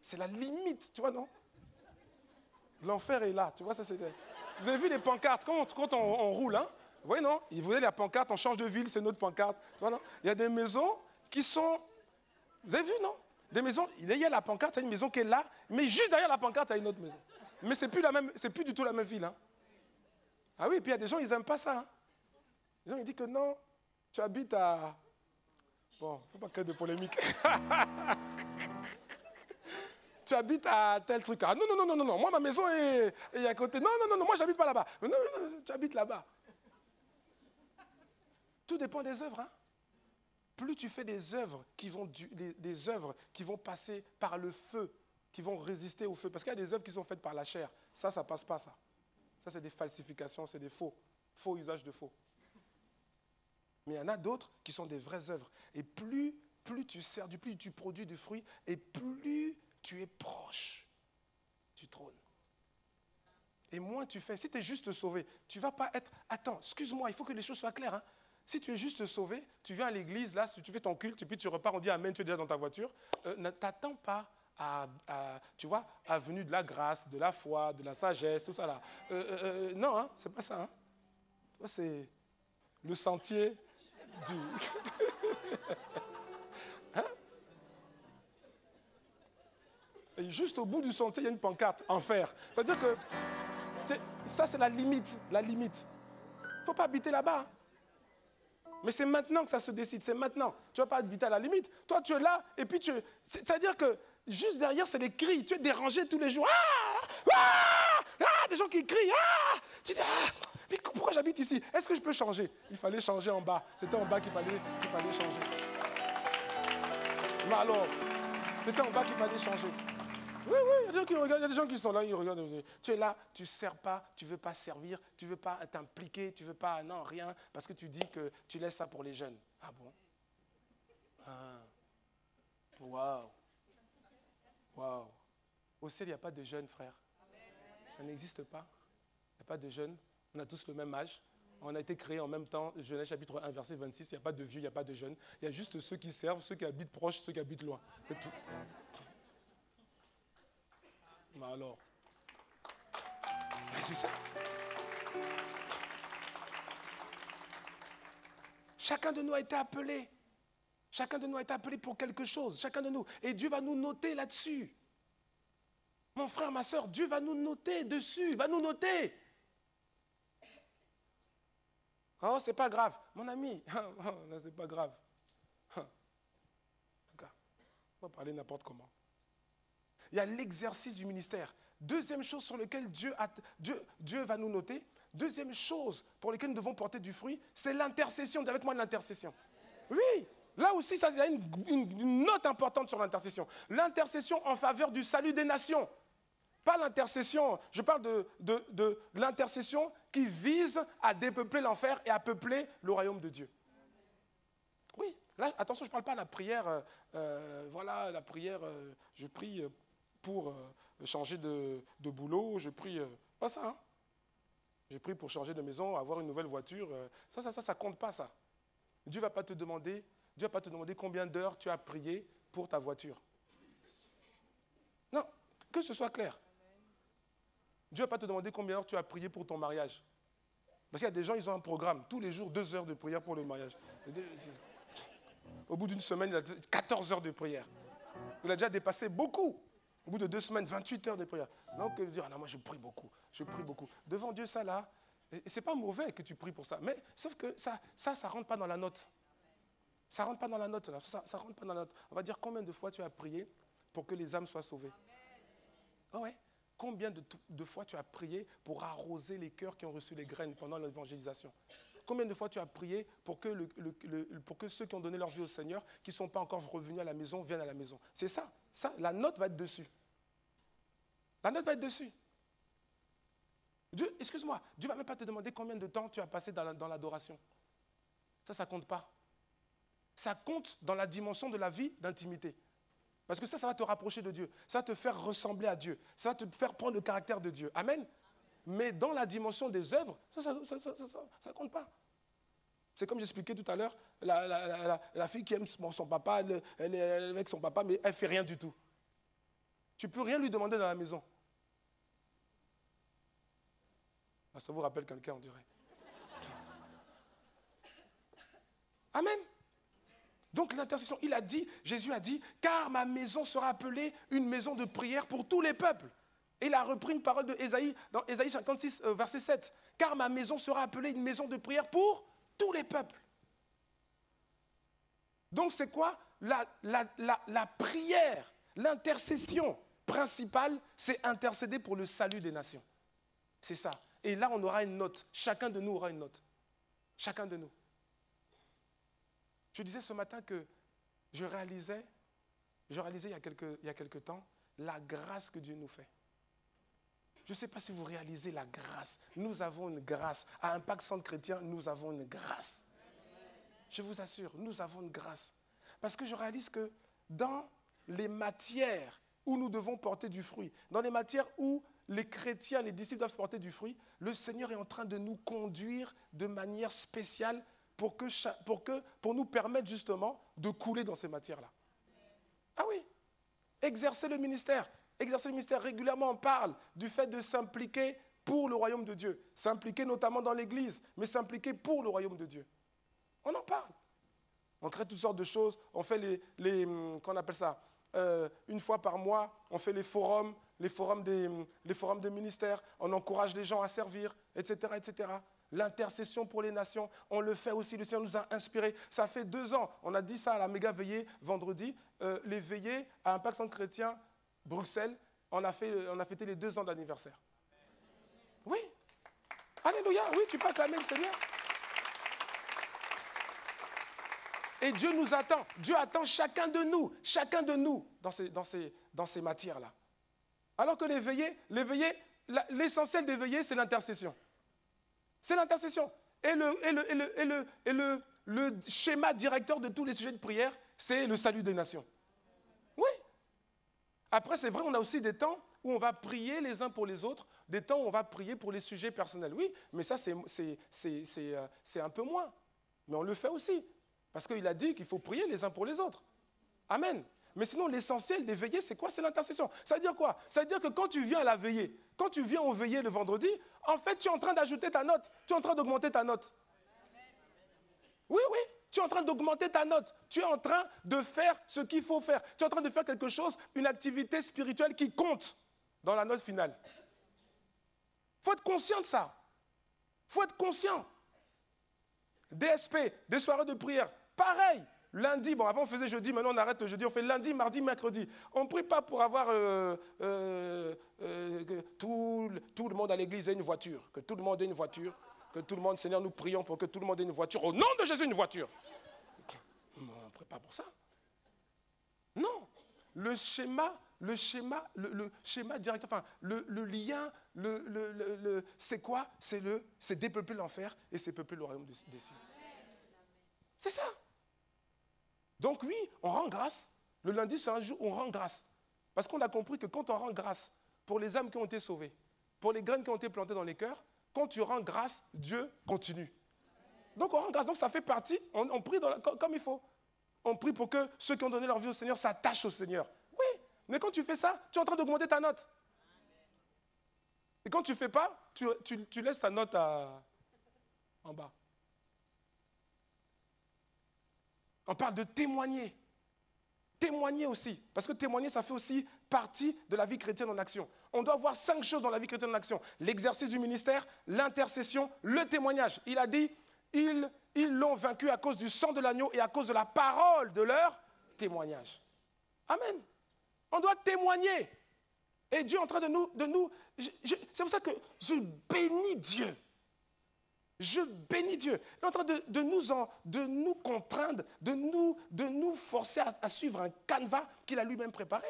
C'est la limite, tu vois, non? L'enfer est là, tu vois, ça c'est... Vous avez vu les pancartes, quand on roule, hein? Vous voyez, non? Vous voyez la pancarte, on change de ville, c'est notre pancarte. Tu vois, non? Il y a des maisons qui sont... Vous avez vu, non? Des maisons, il y a la pancarte, il y a une maison qui est là, mais juste derrière la pancarte, il y a une autre maison. Mais c'est plus du tout la même ville. Hein? Ah oui, et puis il y a des gens, ils n'aiment pas ça. Hein? Les gens, ils disent que non, tu habites à... Bon, il ne faut pas créer de polémique. Tu habites à tel truc. Ah non, moi ma maison est à côté. Non, moi j'habite pas là-bas. Non, tu habites là-bas. Tout dépend des œuvres. Hein? Plus tu fais des œuvres qui vont passer par le feu, qui vont résister au feu. Parce qu'il y a des œuvres qui sont faites par la chair. Ça passe pas, ça. Ça, c'est des falsifications, c'est des faux usages de faux. Mais il y en a d'autres qui sont des vraies œuvres. Et plus tu sers, plus tu produis du fruit, et plus tu es proche du trône. Et moins tu fais. Si tu es juste sauvé, tu ne vas pas être... Attends, excuse-moi, il faut que les choses soient claires. Hein. Si tu es juste sauvé, tu viens à l'église, là, si tu fais ton culte, et puis tu repars, on dit Amen, tu es déjà dans ta voiture. Ne t'attends pas tu vois, avenue de la grâce, de la foi, de la sagesse, tout ça là. Non, hein, c'est pas ça. Hein. C'est le sentier du... Hein? Et juste au bout du sentier, il y a une pancarte, enfer. C'est-à-dire que ça, c'est la limite. La limite. Il ne faut pas habiter là-bas. Mais c'est maintenant que ça se décide, c'est maintenant. Tu ne vas pas habiter à la limite. Toi, tu es là, et puis c'est-à-dire que juste derrière, c'est les cris. Tu es dérangé tous les jours. Des gens qui crient. Tu dis, Mais pourquoi j'habite ici? Est-ce que je peux changer? Il fallait changer en bas. C'était en bas qu'il fallait changer. Mais alors, c'était en bas qu'il fallait changer. Oui, il y a des gens qui sont là, ils regardent. Tu es là, tu ne sers pas, tu ne veux pas servir, tu ne veux pas t'impliquer, tu ne veux pas, non, rien, parce que tu dis que tu laisses ça pour les jeunes. Ah bon? Ah. Waouh. Waouh. Au ciel, il n'y a pas de jeunes, frère. Ça n'existe pas. Il n'y a pas de jeunes. On a tous le même âge. On a été créés en même temps. Genèse chapitre 1, verset 26. Il n'y a pas de vieux, il n'y a pas de jeunes. Il y a juste ceux qui servent, ceux qui habitent proches, ceux qui habitent loin. C'est tout. Mais alors, c'est ça. Chacun de nous a été appelé. Chacun de nous a été appelé pour quelque chose. Chacun de nous. Et Dieu va nous noter là-dessus. Mon frère, ma soeur, Dieu va nous noter dessus. Il va nous noter. Oh, c'est pas grave. Mon ami, non, c'est pas grave. En tout cas, on va parler n'importe comment. Il y a l'exercice du ministère. Deuxième chose sur laquelle Dieu va nous noter, deuxième chose pour laquelle nous devons porter du fruit, c'est l'intercession. Dis avec moi de l'intercession. Oui, là aussi, il y a une note importante sur l'intercession. L'intercession en faveur du salut des nations. Pas l'intercession, je parle de l'intercession qui vise à dépeupler l'enfer et à peupler le royaume de Dieu. Oui, là, attention, je ne parle pas de la prière, voilà, la prière, je prie pour changer de boulot, je prie, pas ça, hein. Je prie pour changer de maison, avoir une nouvelle voiture, ça compte pas ça. Dieu ne va pas te demander combien d'heures tu as prié pour ta voiture. Non, que ce soit clair. Dieu ne va pas te demander combien d'heures tu as prié pour ton mariage. Parce qu'il y a des gens, ils ont un programme, tous les jours, 2 heures de prière pour le mariage. Au bout d'une semaine, il a 14 heures de prière. Il a déjà dépassé beaucoup. Au bout de 2 semaines, 28 heures de prière. Donc, dire, non, moi je prie beaucoup, Devant Dieu, ça là, c'est pas mauvais que tu pries pour ça, mais sauf que ça rentre pas dans la note. Ça rentre pas dans la note, là. Ça rentre pas dans la note. On va dire combien de fois tu as prié pour que les âmes soient sauvées. Ah ouais. Combien de fois tu as prié pour arroser les cœurs qui ont reçu les graines pendant l'évangélisation? Combien de fois tu as prié pour que ceux qui ont donné leur vie au Seigneur, qui ne sont pas encore revenus à la maison, viennent à la maison? C'est ça. La note va être dessus. La note va être dessus. Dieu, excuse-moi, Dieu ne va même pas te demander combien de temps tu as passé dans l'adoration. Ça ne compte pas. Ça compte dans la dimension de la vie d'intimité. Parce que ça va te rapprocher de Dieu. Ça va te faire ressembler à Dieu. Ça va te faire prendre le caractère de Dieu. Amen. Mais dans la dimension des œuvres, ça ne compte pas. C'est comme j'expliquais tout à l'heure, la fille qui aime son papa, elle est avec son papa, mais elle ne fait rien du tout. Tu ne peux rien lui demander dans la maison. Ça vous rappelle quelqu'un, on dirait. Amen. Donc l'intercession, Jésus a dit, car ma maison sera appelée une maison de prière pour tous les peuples. Et il a repris une parole de Ésaïe, dans Ésaïe 56, verset 7. Car ma maison sera appelée une maison de prière pour tous les peuples. Donc c'est quoi la prière, l'intercession principale, c'est intercéder pour le salut des nations. C'est ça. Et là, on aura une note. Chacun de nous aura une note. Chacun de nous. Je disais ce matin que je réalisais il y a quelque temps la grâce que Dieu nous fait. Je ne sais pas si vous réalisez la grâce. Nous avons une grâce. À Impact Centre Chrétien, nous avons une grâce. Je vous assure, nous avons une grâce. Parce que je réalise que dans les matières où nous devons porter du fruit, dans les matières où les chrétiens, les disciples doivent porter du fruit, le Seigneur est en train de nous conduire de manière spéciale pour nous permettre justement de couler dans ces matières-là. Ah oui, exercer le ministère régulièrement, on parle du fait de s'impliquer pour le royaume de Dieu, s'impliquer notamment dans l'église, mais s'impliquer pour le royaume de Dieu. On en parle. On crée toutes sortes de choses, on fait qu'on appelle ça, une fois par mois, on fait les forums de ministère, on encourage les gens à servir, etc., etc. L'intercession pour les nations, on le fait aussi, le Seigneur nous a inspirés. Ça fait 2 ans, on a dit ça à la méga veillée vendredi, les veillées à Impact Centre Chrétien, Bruxelles, on a fêté les 2 ans d'anniversaire. Oui, Alléluia, oui, tu peux acclamer le Seigneur. Et Dieu nous attend. Dieu attend chacun de nous dans ces matières-là. Alors que l'éveillé, l'essentiel d'éveiller, c'est l'intercession. C'est l'intercession. Et le schéma directeur de tous les sujets de prière, c'est le salut des nations. Oui. Après, c'est vrai, on a aussi des temps où on va prier les uns pour les autres, des temps où on va prier pour les sujets personnels. Oui, mais ça, c'est un peu moins. Mais on le fait aussi. Parce qu'il a dit qu'il faut prier les uns pour les autres. Amen. Mais sinon, l'essentiel des veillées, c'est quoi? C'est l'intercession. Ça veut dire quoi? Ça veut dire que quand tu viens à la veillée, quand tu viens aux veillées le vendredi, en fait, tu es en train d'ajouter ta note. Tu es en train d'augmenter ta note. Oui, oui. Tu es en train d'augmenter ta note. Tu es en train de faire ce qu'il faut faire. Tu es en train de faire quelque chose, une activité spirituelle qui compte dans la note finale. Il faut être conscient de ça. Il faut être conscient. DSP, des soirées de prière, pareil. Lundi, bon, avant on faisait jeudi, maintenant on arrête le jeudi, on fait lundi, mardi, mercredi. On ne prie pas pour avoir que tout le monde à l'église ait une voiture, que tout le monde ait une voiture, que tout le monde, Seigneur, nous prions pour que tout le monde ait une voiture. Au nom de Jésus, une voiture. On ne prie pas pour ça. Non. Le schéma directeur, enfin, le lien, c'est quoi? C'est dépeupler l'enfer et c'est peupler le royaume des cieux. C'est ça. Donc oui, on rend grâce. Le lundi, c'est un jour où on rend grâce. Parce qu'on a compris que quand on rend grâce pour les âmes qui ont été sauvées, pour les graines qui ont été plantées dans les cœurs, quand tu rends grâce, Dieu continue. Donc on rend grâce. Donc ça fait partie, on prie comme il faut. On prie pour que ceux qui ont donné leur vie au Seigneur s'attachent au Seigneur. Oui, mais quand tu fais ça, tu es en train d'augmenter ta note. Et quand tu ne fais pas, tu laisses ta note en bas. On parle de témoigner. Témoigner aussi. Parce que témoigner, ça fait aussi partie de la vie chrétienne en action. On doit voir 5 choses dans la vie chrétienne en action. L'exercice du ministère, l'intercession, le témoignage. Il a dit, ils l'ont vaincu à cause du sang de l'agneau et à cause de la parole de leur témoignage. Amen. On doit témoigner. Et Dieu est en train de nous c'est pour ça que je bénis Dieu. Je bénis Dieu. Il est en train de nous contraindre, de nous forcer à suivre un canevas qu'il a lui-même préparé.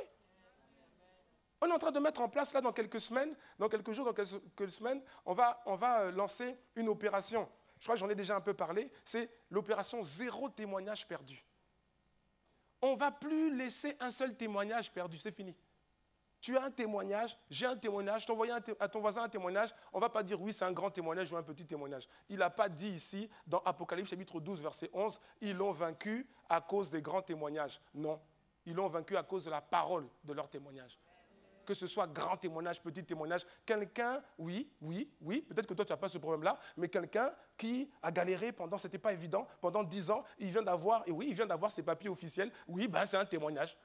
On est en train de mettre en place, là, dans quelques semaines, dans quelques jours, dans quelques semaines, on va lancer une opération. Je crois que j'en ai déjà un peu parlé. C'est l'opération 0 témoignage perdu. On ne va plus laisser un seul témoignage perdu. C'est fini. Tu as un témoignage, j'ai un témoignage, t'envoies à ton voisin un témoignage, on ne va pas dire oui, c'est un grand témoignage ou un petit témoignage. Il n'a pas dit ici, dans Apocalypse chapitre 12, verset 11, ils l'ont vaincu à cause des grands témoignages. Non, ils l'ont vaincu à cause de la parole de leur témoignage. Que ce soit grand témoignage, petit témoignage, quelqu'un, oui, peut-être que toi tu n'as pas ce problème-là, mais quelqu'un qui a galéré ce n'était pas évident, pendant 10 ans, il vient d'avoir ses papiers officiels, oui, ben c'est un témoignage.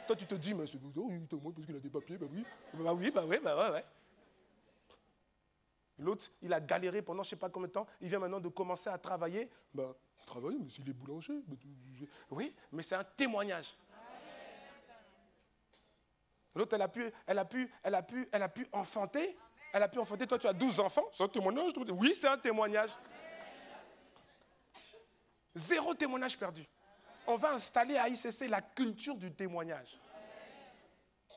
Toi, tu te dis, mais c'est bon, il témoigne parce qu'il a des papiers, bah oui. Ouais. L'autre, il a galéré pendant je ne sais pas combien de temps, il vient maintenant de commencer à travailler. Travailler, mais s'il est boulanger. Oui, mais c'est un témoignage. L'autre, elle a pu enfanter. Elle a pu enfanter, toi tu as 12 enfants, c'est un témoignage. Oui, c'est un témoignage. 0 témoignage perdu. On va installer à ICC la culture du témoignage.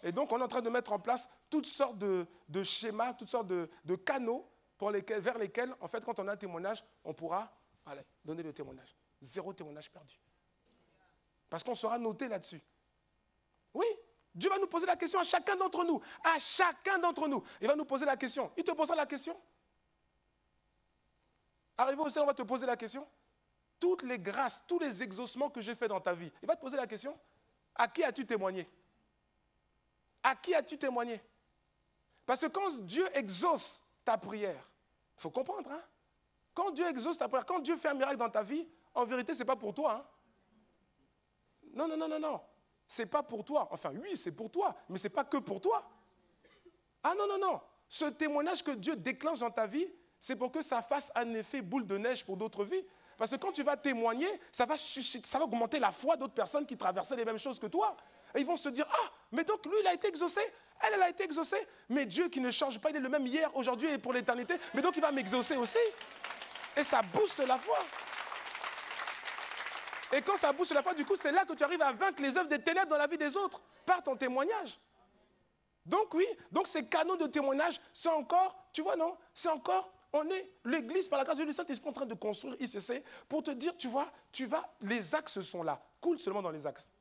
Et donc, on est en train de mettre en place toutes sortes de schémas, toutes sortes de canaux vers lesquels, en fait, quand on a un témoignage, on pourra donner le témoignage. 0 témoignage perdu. Parce qu'on sera noté là-dessus. Oui, Dieu va nous poser la question à chacun d'entre nous. À chacun d'entre nous. Il va nous poser la question. Il te posera la question. Arrivé au ciel, on va te poser la question. Toutes les grâces, tous les exaucements que j'ai faits dans ta vie, il va te poser la question, à qui as-tu témoigné? À qui as-tu témoigné? Parce que quand Dieu exauce ta prière, il faut comprendre, hein? Quand Dieu exauce ta prière, quand Dieu fait un miracle dans ta vie, en vérité, ce n'est pas pour toi. Hein? Non. Ce n'est pas pour toi. Enfin, oui, c'est pour toi, mais ce n'est pas que pour toi. Ah non. Ce témoignage que Dieu déclenche dans ta vie, c'est pour que ça fasse un effet boule de neige pour d'autres vies. Parce que quand tu vas témoigner, ça va augmenter la foi d'autres personnes qui traversaient les mêmes choses que toi. Et ils vont se dire, ah, mais donc lui, il a été exaucé, elle a été exaucée. Mais Dieu qui ne change pas, il est le même hier, aujourd'hui et pour l'éternité. Mais donc il va m'exaucer aussi. Et ça booste la foi. Et quand ça booste la foi, du coup, c'est là que tu arrives à vaincre les œuvres des ténèbres dans la vie des autres, par ton témoignage. Donc oui, donc ces canaux de témoignage, c'est encore, tu vois, non, c'est encore, on est, l'Église, par la grâce de Dieu, le Saint-Esprit en train de construire ICC pour te dire, tu vois, les axes sont là, coule seulement dans les axes.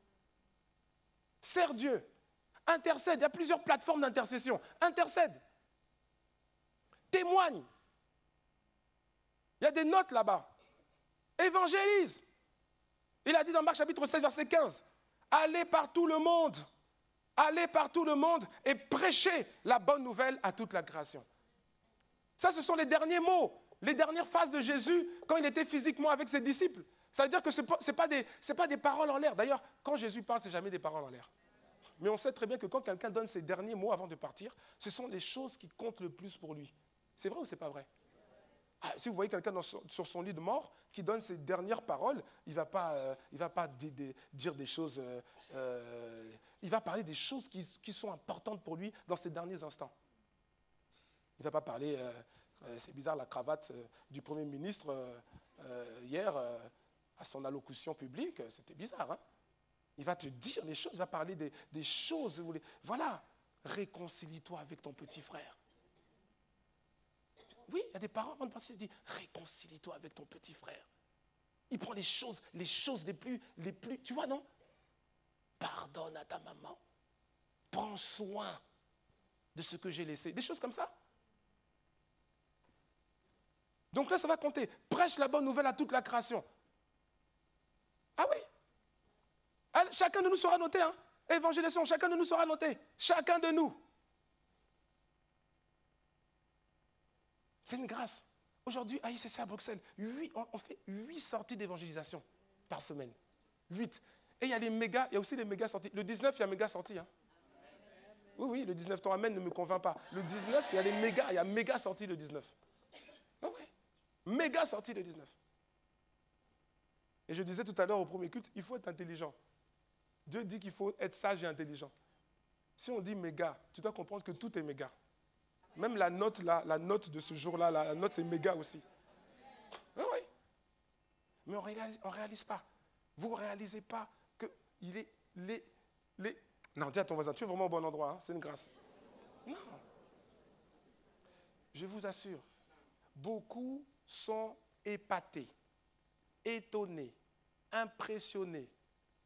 Sers Dieu, intercède, il y a plusieurs plateformes d'intercession, intercède, témoigne. Il y a des notes là-bas, évangélise. Il a dit dans Marc chapitre 16, verset 15, allez par tout le monde. Allez par tout le monde et prêchez la bonne nouvelle à toute la création. Ça, ce sont les derniers mots, les dernières phases de Jésus quand il était physiquement avec ses disciples. Ça veut dire que ce n'est pas des paroles en l'air. D'ailleurs, quand Jésus parle, ce n'est jamais des paroles en l'air. Mais on sait très bien que quand quelqu'un donne ses derniers mots avant de partir, ce sont les choses qui comptent le plus pour lui. C'est vrai ou ce n'est pas vrai? Ah, si vous voyez quelqu'un sur son lit de mort qui donne ses dernières paroles, il ne va pas dire des choses, il va parler des choses qui sont importantes pour lui dans ses derniers instants. Il ne va pas parler, c'est bizarre, la cravate du Premier ministre hier à son allocution publique, c'était bizarre. Hein? Il va te dire les choses, il va parler des choses. Voilà, réconcilie-toi avec ton petit frère. Oui, il y a des parents avant de partir, ils se disent, réconcilie-toi avec ton petit frère. Il prend les choses les plus, tu vois, non? Pardonne à ta maman. Prends soin de ce que j'ai laissé. Des choses comme ça. Donc là, ça va compter. Prêche la bonne nouvelle à toute la création. Ah oui. Allez, chacun de nous sera noté, hein. Évangélisation, chacun de nous sera noté. Chacun de nous. C'est une grâce. Aujourd'hui, à ICC à Bruxelles, on fait 8 sorties d'évangélisation par semaine. 8. Et il y a les méga, il y a aussi les méga sorties. Le 19, il y a méga sorties. Hein. Oui, le 19, ton amen ne me convainc pas. Le 19, il y a méga sorties le 19. Ah oui, méga sorties le 19. Et je disais tout à l'heure au premier culte, il faut être intelligent. Dieu dit qu'il faut être sage et intelligent. Si on dit méga, tu dois comprendre que tout est méga. Même la note de ce jour-là, la note c'est méga aussi. Oui, oui. Mais on ne réalise pas. Vous ne réalisez pas que Non, dis à ton voisin, tu es vraiment au bon endroit, hein, c'est une grâce. Non. Je vous assure, beaucoup sont épatés, étonnés, impressionnés,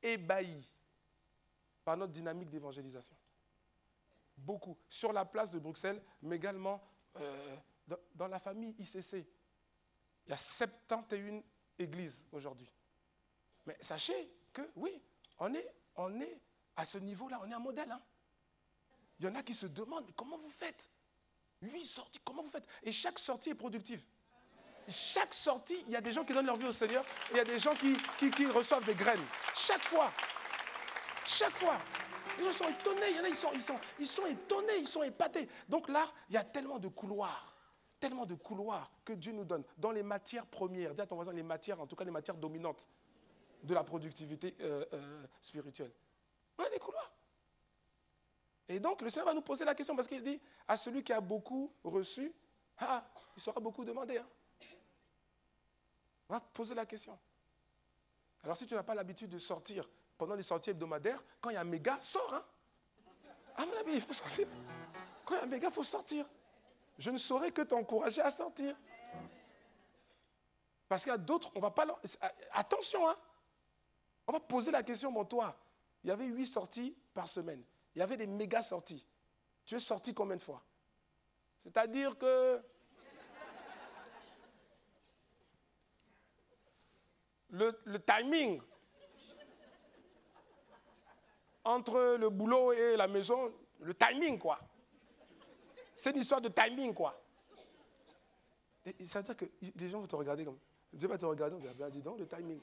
ébahis par notre dynamique d'évangélisation. Beaucoup. Sur la place de Bruxelles, mais également dans la famille ICC. Il y a 71 églises aujourd'hui. Mais sachez que, oui, on est à ce niveau-là, on est un modèle. Hein. Il y en a qui se demandent, mais comment vous faites? 8 sorties, comment vous faites? Et chaque sortie est productive. Chaque sortie, il y a des gens qui donnent leur vie au Seigneur, et il y a des gens qui reçoivent des graines. Chaque fois. Chaque fois. Les gens sont étonnés, il y en a, ils sont étonnés, ils sont épatés. Donc là, il y a tellement de couloirs que Dieu nous donne dans les matières premières. Dis à ton voisin, les matières, en tout cas les matières dominantes de la productivité spirituelle. On a des couloirs. Et donc, le Seigneur va nous poser la question parce qu'il dit, à celui qui a beaucoup reçu, il sera beaucoup demandé. Hein. On va poser la question. Alors, si tu n'as pas l'habitude de sortir pendant les sorties hebdomadaires, quand il y a un méga, sors. Hein. À mon avis, il faut sortir. Quand il y a un méga, il faut sortir. Je ne saurais que t'encourager à sortir. Parce qu'il y a d'autres, on ne va pas... Attention, hein. On va poser la question, mon toi. Il y avait 8 sorties par semaine. Il y avait des méga sorties. Tu es sorti combien de fois? C'est-à-dire que... Le timing entre le boulot et la maison, le timing, quoi. C'est une histoire de timing, quoi. Et ça veut dire que les gens vont te regarder comme... Dieu va te regarder, on va dire, dis donc, le timing.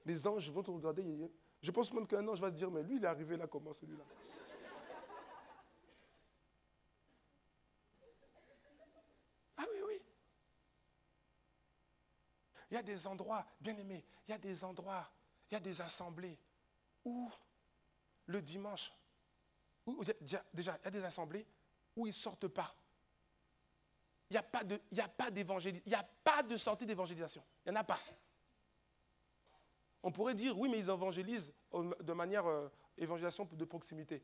Les anges vont te regarder. Je pense même qu'un ange va te dire, mais lui, il est arrivé là, comment, celui-là? Ah oui, oui. Il y a des endroits, bien aimés, il y a des endroits, il y a des assemblées où le dimanche, déjà, il y a des assemblées où ils ne sortent pas. Il n'y a pas d'évangélisation. Il n'y a pas de sortie d'évangélisation. Il n'y en a pas. On pourrait dire, oui, mais ils évangélisent de manière évangélisation de proximité.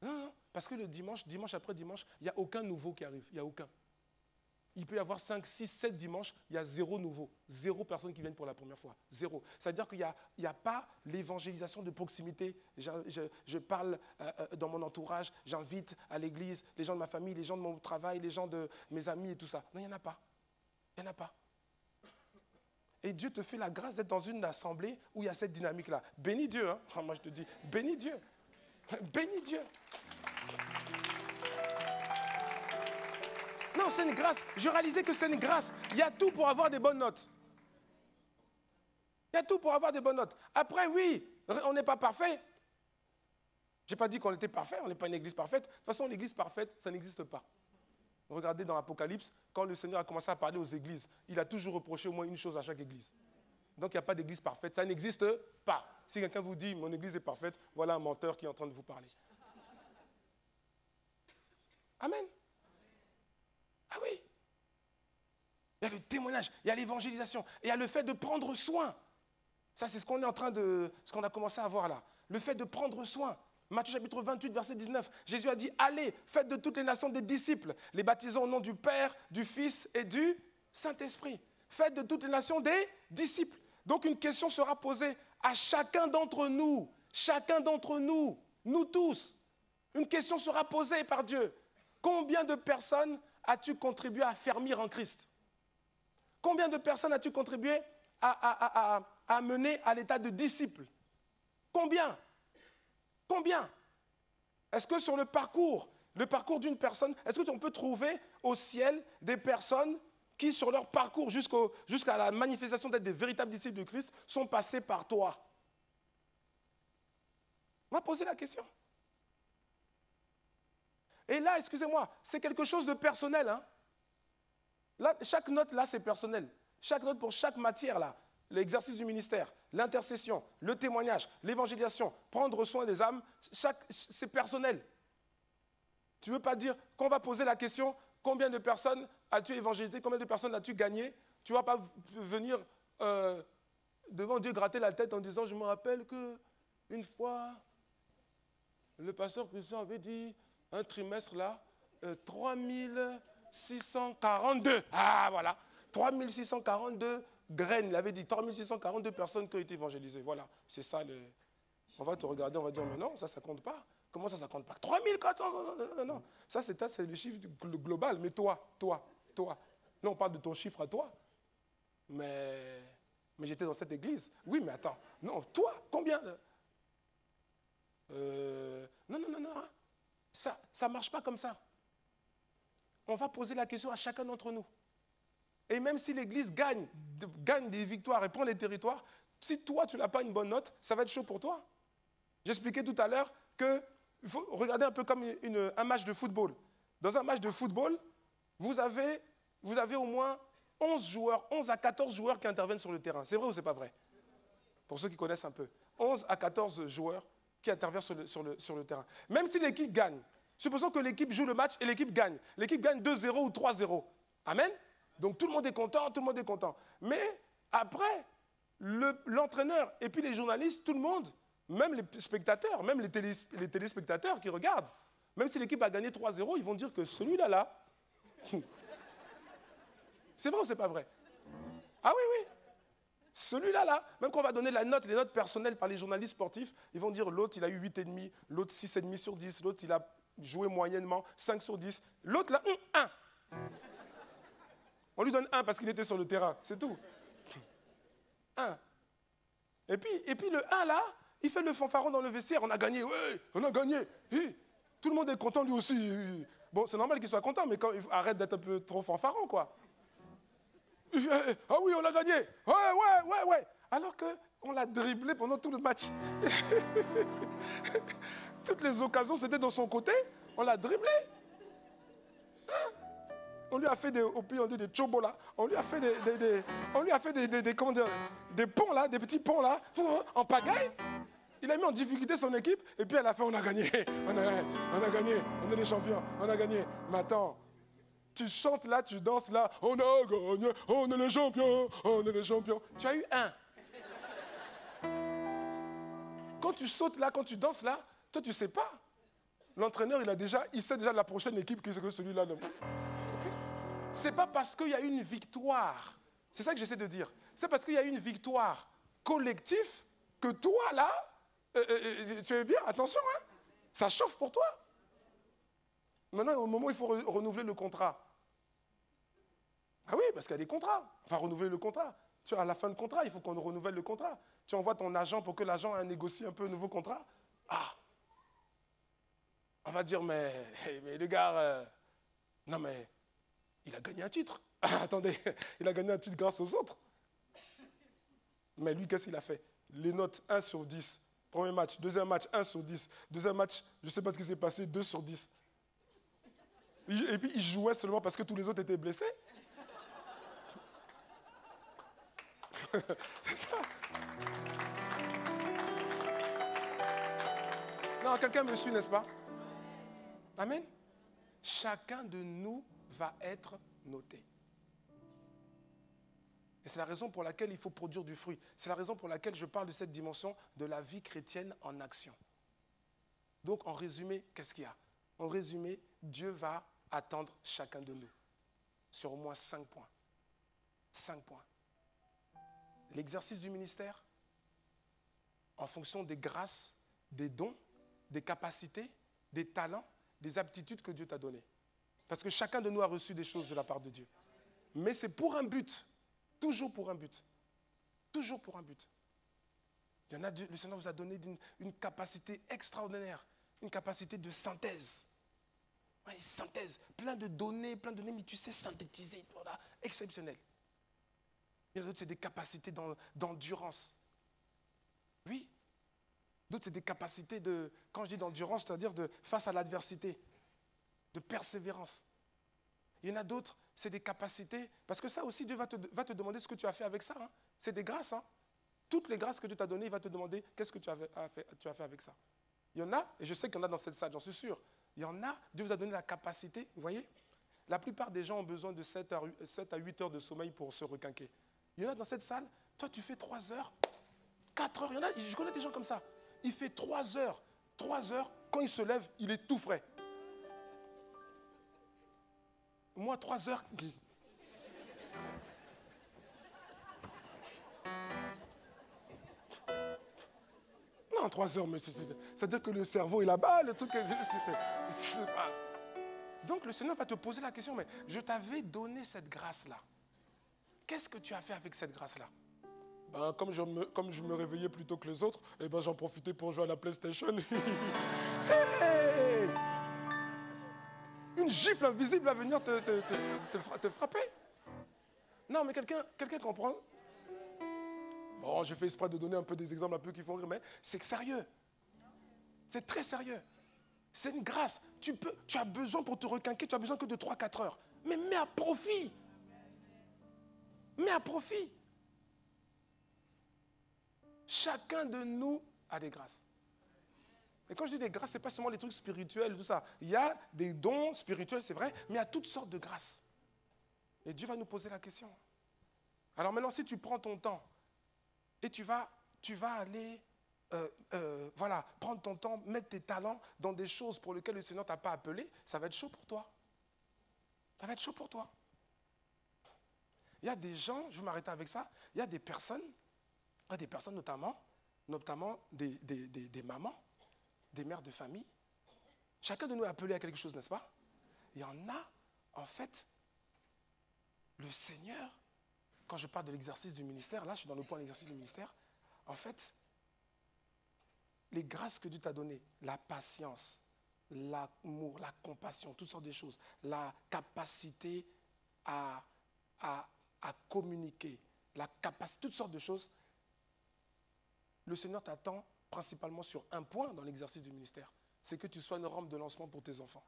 Non, non, parce que le dimanche après dimanche, il n'y a aucun nouveau qui arrive. Il n'y a aucun. Il peut y avoir 5, 6, 7 dimanches, il y a 0 nouveau. 0 personnes qui viennent pour la première fois. 0. C'est-à-dire qu'il n'y a pas l'évangélisation de proximité. Je parle dans mon entourage, j'invite à l'église les gens de ma famille, les gens de mon travail, les gens de mes amis et tout ça. Non, il n'y en a pas. Il n'y en a pas. Et Dieu te fait la grâce d'être dans une assemblée où il y a cette dynamique-là. Bénis Dieu, hein. Moi je te dis, bénis Dieu. Bénis Dieu. Non, c'est une grâce. Je réalisais que c'est une grâce. Il y a tout pour avoir des bonnes notes. Il y a tout pour avoir des bonnes notes. Après, oui, on n'est pas parfait. Je n'ai pas dit qu'on était parfait, on n'est pas une église parfaite. De toute façon, l'église parfaite, ça n'existe pas. Regardez dans l'Apocalypse, quand le Seigneur a commencé à parler aux églises, il a toujours reproché au moins une chose à chaque église. Donc il n'y a pas d'église parfaite, ça n'existe pas. Si quelqu'un vous dit, mon église est parfaite, voilà un menteur qui est en train de vous parler. Amen. Ah oui. Il y a le témoignage, il y a l'évangélisation, et il y a le fait de prendre soin. Ça, c'est ce qu'on est en train de, ce qu'on a commencé à voir là. Le fait de prendre soin. Matthieu chapitre 28, verset 19, Jésus a dit, allez, faites de toutes les nations des disciples, les baptisons au nom du Père, du Fils et du Saint-Esprit. Faites de toutes les nations des disciples. Donc une question sera posée à chacun d'entre nous, nous tous. Une question sera posée par Dieu. Combien de personnes as-tu contribué à affermir en Christ? Combien de personnes as-tu contribué à mener à l'état de disciple? Combien? Combien? Est-ce que sur le parcours d'une personne, est-ce qu'on peut trouver au ciel des personnes qui, sur leur parcours jusqu'à la manifestation d'être des véritables disciples de Christ, sont passés par toi? On va poser la question. Et là, excusez-moi, c'est quelque chose de personnel. Hein? Là, chaque note, là, c'est personnel. Chaque note pour chaque matière, là. L'exercice du ministère, l'intercession, le témoignage, l'évangélisation, prendre soin des âmes, c'est personnel. Tu ne veux pas dire, quand on va poser la question, combien de personnes as-tu évangélisé, combien de personnes as-tu gagné, tu ne vas pas venir devant Dieu gratter la tête en disant, je me rappelle qu'une fois, le pasteur Christian avait dit, un trimestre là, 3642. Ah voilà, 3642 graines, il avait dit 3642 personnes qui ont été évangélisées. Voilà, c'est ça. On va te regarder, on va dire, mais non, ça ne compte pas. Comment ça compte pas? 3400, non. Ça, c'est le chiffre global. Mais toi. Non, on parle de ton chiffre à toi. Mais j'étais dans cette église. Oui, mais attends. Non, toi, combien? Non. Ça ne marche pas comme ça. On va poser la question à chacun d'entre nous. Et même si l'Église gagne des victoires et prend les territoires, si toi, tu n'as pas une bonne note, ça va être chaud pour toi. J'expliquais tout à l'heure qu'il faut regarder un peu comme un match de football. Dans un match de football, vous avez au moins 11 à 14 joueurs qui interviennent sur le terrain. C'est vrai ou ce n'est pas vrai? Pour ceux qui connaissent un peu. 11 à 14 joueurs qui interviennent sur le terrain. Même si l'équipe gagne, supposons que l'équipe joue le match et l'équipe gagne. L'équipe gagne 2-0 ou 3-0. Amen? Donc tout le monde est content, Mais après, l'entraîneur et puis les journalistes, tout le monde, même les spectateurs, même les téléspectateurs qui regardent, même si l'équipe a gagné 3-0, ils vont dire que celui-là, c'est vrai ou c'est pas vrai? Ah oui. Celui-là, même quand on va donner les notes personnelles par les journalistes sportifs, ils vont dire l'autre, il a eu 8,5, l'autre 6,5 sur 10, l'autre, il a joué moyennement 5 sur 10, l'autre, là, 1. On lui donne 1 parce qu'il était sur le terrain, c'est tout. 1. Et puis le 1 là, il fait le fanfaron dans le vestiaire, on a gagné, ouais, on a gagné. Et tout le monde est content lui aussi. Bon, c'est normal qu'il soit content, mais quand il arrête d'être un peu trop fanfaron, quoi. Ah oui, on a gagné. Ouais. Alors qu'on l'a dribblé pendant tout le match. Toutes les occasions, c'était dans son côté, on l'a dribblé. On lui a fait au pays on dit des chobola. On lui a fait des ponts là, des petits ponts là, en pagaille. Il a mis en difficulté son équipe et puis à la fin, on a gagné. On a gagné. On est les champions. On a gagné. Mais attends, tu chantes là, tu danses là. On a gagné. On est les champions. On est les champions. Tu as eu un. Quand tu sautes là, quand tu danses là, toi, tu ne sais pas. L'entraîneur, il sait déjà la prochaine équipe que celui-là. Okay. C'est pas parce qu'il y a une victoire. C'est ça que j'essaie de dire. C'est parce qu'il y a une victoire collective que toi, là, tu es bien, attention, hein, ça chauffe pour toi. Maintenant, au moment où il faut renouveler le contrat. Ah oui, parce qu'il y a des contrats. Enfin, renouveler le contrat. Tu vois, à la fin de contrat, il faut qu'on renouvelle le contrat. Tu envoies ton agent pour que l'agent négocie un peu un nouveau contrat. Ah, on va dire, mais le gars, non mais, il a gagné un titre. Attendez, il a gagné un titre grâce aux autres. Mais lui, qu'est-ce qu'il a fait? Les notes 1 sur 10. Premier match, deuxième match, 1 sur 10. Deuxième match, je ne sais pas ce qui s'est passé, 2 sur 10. Et puis, il jouait seulement parce que tous les autres étaient blessés. C'est ça. Non, quelqu'un me suit, n'est-ce pas? Amen. Chacun de nous va être noté. Et c'est la raison pour laquelle il faut produire du fruit. C'est la raison pour laquelle je parle de cette dimension de la vie chrétienne en action. Donc, en résumé, qu'est-ce qu'il y a? En résumé, Dieu va attendre chacun de nous sur au moins 5 points. 5 points. L'exercice du ministère, en fonction des grâces, des dons, des capacités, des talents, des aptitudes que Dieu t'a données. Parce que chacun de nous a reçu des choses de la part de Dieu. Mais c'est pour un but. Toujours pour un but. Toujours pour un but. Il y en a, le Seigneur vous a donné une capacité extraordinaire. Une capacité de synthèse. Ouais, synthèse. Plein de données, mais tu sais synthétiser. Voilà, exceptionnel. Il y en a d'autres, c'est des capacités d'endurance. Oui. D'autres, c'est des capacités de, quand je dis d'endurance, c'est-à-dire de face à l'adversité, de persévérance. Il y en a d'autres, c'est des capacités, parce que ça aussi, Dieu va te demander ce que tu as fait avec ça. Hein. C'est des grâces. Hein. Toutes les grâces que Dieu t'a données, il va te demander qu'est-ce que tu as fait avec ça. Il y en a, et je sais qu'il y en a dans cette salle, j'en suis sûr. Il y en a, Dieu vous a donné la capacité, vous voyez, la plupart des gens ont besoin de 7 à 8 heures de sommeil pour se requinquer. Il y en a dans cette salle, toi tu fais 3 heures, 4 heures, il y en a, je connais des gens comme ça. Il fait 3 heures, quand il se lève, il est tout frais. Moi, 3 heures. Non, 3 heures, mais c'est-à-dire que le cerveau est là-bas, le truc. C'est pas. Donc le Seigneur va te poser la question, mais je t'avais donné cette grâce-là. Qu'est-ce que tu as fait avec cette grâce-là? Ben, comme je me réveillais plus tôt que les autres, eh ben, j'en profitais pour jouer à la PlayStation. Hey! Une gifle invisible va venir te frapper. Non, mais quelqu'un comprend. Bon, j'ai fait exprès de donner un peu des exemples un peu qui font rire, mais c'est sérieux. C'est très sérieux. C'est une grâce. Tu as besoin pour te requinquer, tu as besoin que de 3-4 heures. Mais mets à profit. Mets à profit. Chacun de nous a des grâces. Et quand je dis des grâces, ce n'est pas seulement les trucs spirituels, tout ça. Il y a des dons spirituels, c'est vrai, mais il y a toutes sortes de grâces. Et Dieu va nous poser la question. Alors maintenant, si tu prends ton temps et tu vas aller, voilà, prendre ton temps, mettre tes talents dans des choses pour lesquelles le Seigneur ne t'a pas appelé, ça va être chaud pour toi. Ça va être chaud pour toi. Il y a des gens, je vais m'arrêter avec ça, il y a des personnes notamment des mamans, des mères de famille. Chacun de nous est appelé à quelque chose, n'est-ce pas? Il y en a, en fait, le Seigneur, quand je parle de l'exercice du ministère, là je suis dans le point de l'exercice du ministère, en fait, les grâces que Dieu t'a données, la patience, l'amour, la compassion, toutes sortes de choses, la capacité à communiquer, la capacité, toutes sortes de choses, le Seigneur t'attend principalement sur un point dans l'exercice du ministère, c'est que tu sois une rampe de lancement pour tes enfants.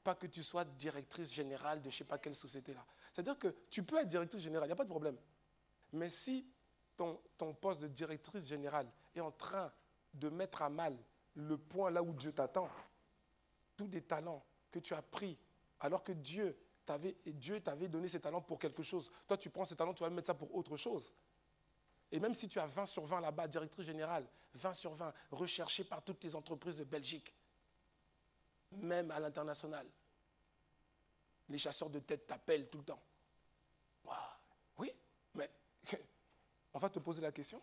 Pas que tu sois directrice générale de je ne sais pas quelle société là. C'est-à-dire que tu peux être directrice générale, il n'y a pas de problème. Mais si ton poste de directrice générale est en train de mettre à mal le point là où Dieu t'attend. Tous les talents que tu as pris, alors que Dieu t'avait donné ces talents pour quelque chose. Toi, tu prends ces talents, tu vas mettre ça pour autre chose. Et même si tu as 20 sur 20 là-bas, directrice générale, 20 sur 20, recherché par toutes les entreprises de Belgique, même à l'international, les chasseurs de tête t'appellent tout le temps. Wow. Oui, mais on va te poser la question.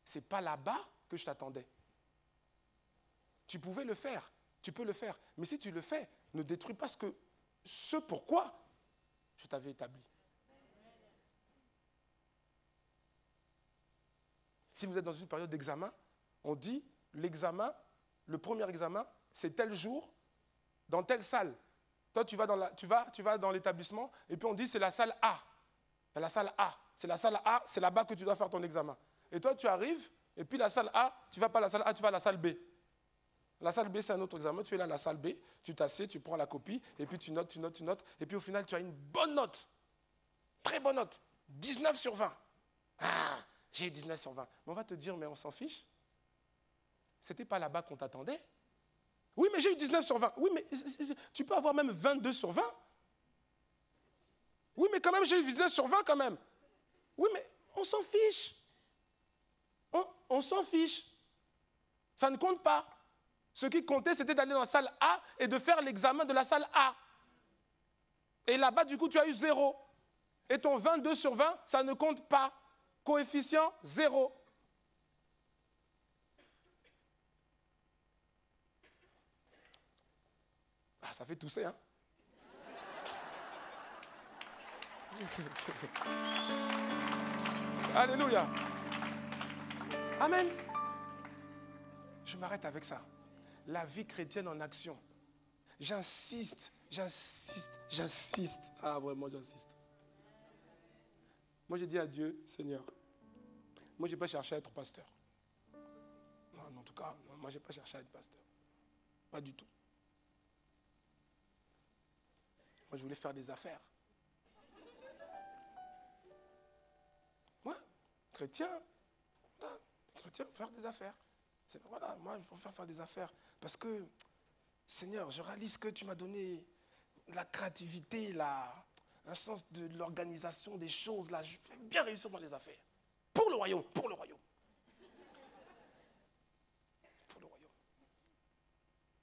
C'est pas là-bas que je t'attendais. Tu pouvais le faire, tu peux le faire. Mais si tu le fais, ne détruis pas ce pourquoi je t'avais établi. Si vous êtes dans une période d'examen, on dit l'examen, le premier examen, c'est tel jour, dans telle salle. Toi, tu vas dans l'établissement, et puis on dit c'est la salle A. La salle A. C'est la salle A, c'est là-bas que tu dois faire ton examen. Et toi, tu arrives, et puis la salle A, tu ne vas pas à la salle A, tu vas à la salle B. La salle B, c'est un autre examen. Tu es là à la salle B, tu t'assieds, tu prends la copie, et puis tu notes. Et puis au final, tu as une bonne note. Très bonne note. 19 sur 20. Ah, j'ai eu 19 sur 20. Mais on va te dire, mais on s'en fiche. C'était pas là-bas qu'on t'attendait. Oui, mais j'ai eu 19 sur 20. Oui, mais tu peux avoir même 22 sur 20. Oui, mais quand même, j'ai eu 19 sur 20 quand même. Oui, mais on s'en fiche. On s'en fiche. Ça ne compte pas. Ce qui comptait, c'était d'aller dans la salle A et de faire l'examen de la salle A. Et là-bas, du coup, tu as eu 0. Et ton 22 sur 20, ça ne compte pas. Coefficient 0. Ah, ça fait tousser, hein? Alléluia. Amen. Je m'arrête avec ça. La vie chrétienne en action. J'insiste. Ah, vraiment, j'insiste. Moi, j'ai dit à Dieu, Seigneur, moi, je n'ai pas cherché à être pasteur. Non, en tout cas, moi, je n'ai pas cherché à être pasteur. Pas du tout. Moi, je voulais faire des affaires. Moi, chrétien, faire des affaires. Voilà, moi, je préfère faire des affaires. Parce que, Seigneur, je réalise que tu m'as donné la créativité, un sens de l'organisation des choses. Là, je vais bien réussir dans les affaires. Pour le royaume. Pour le royaume.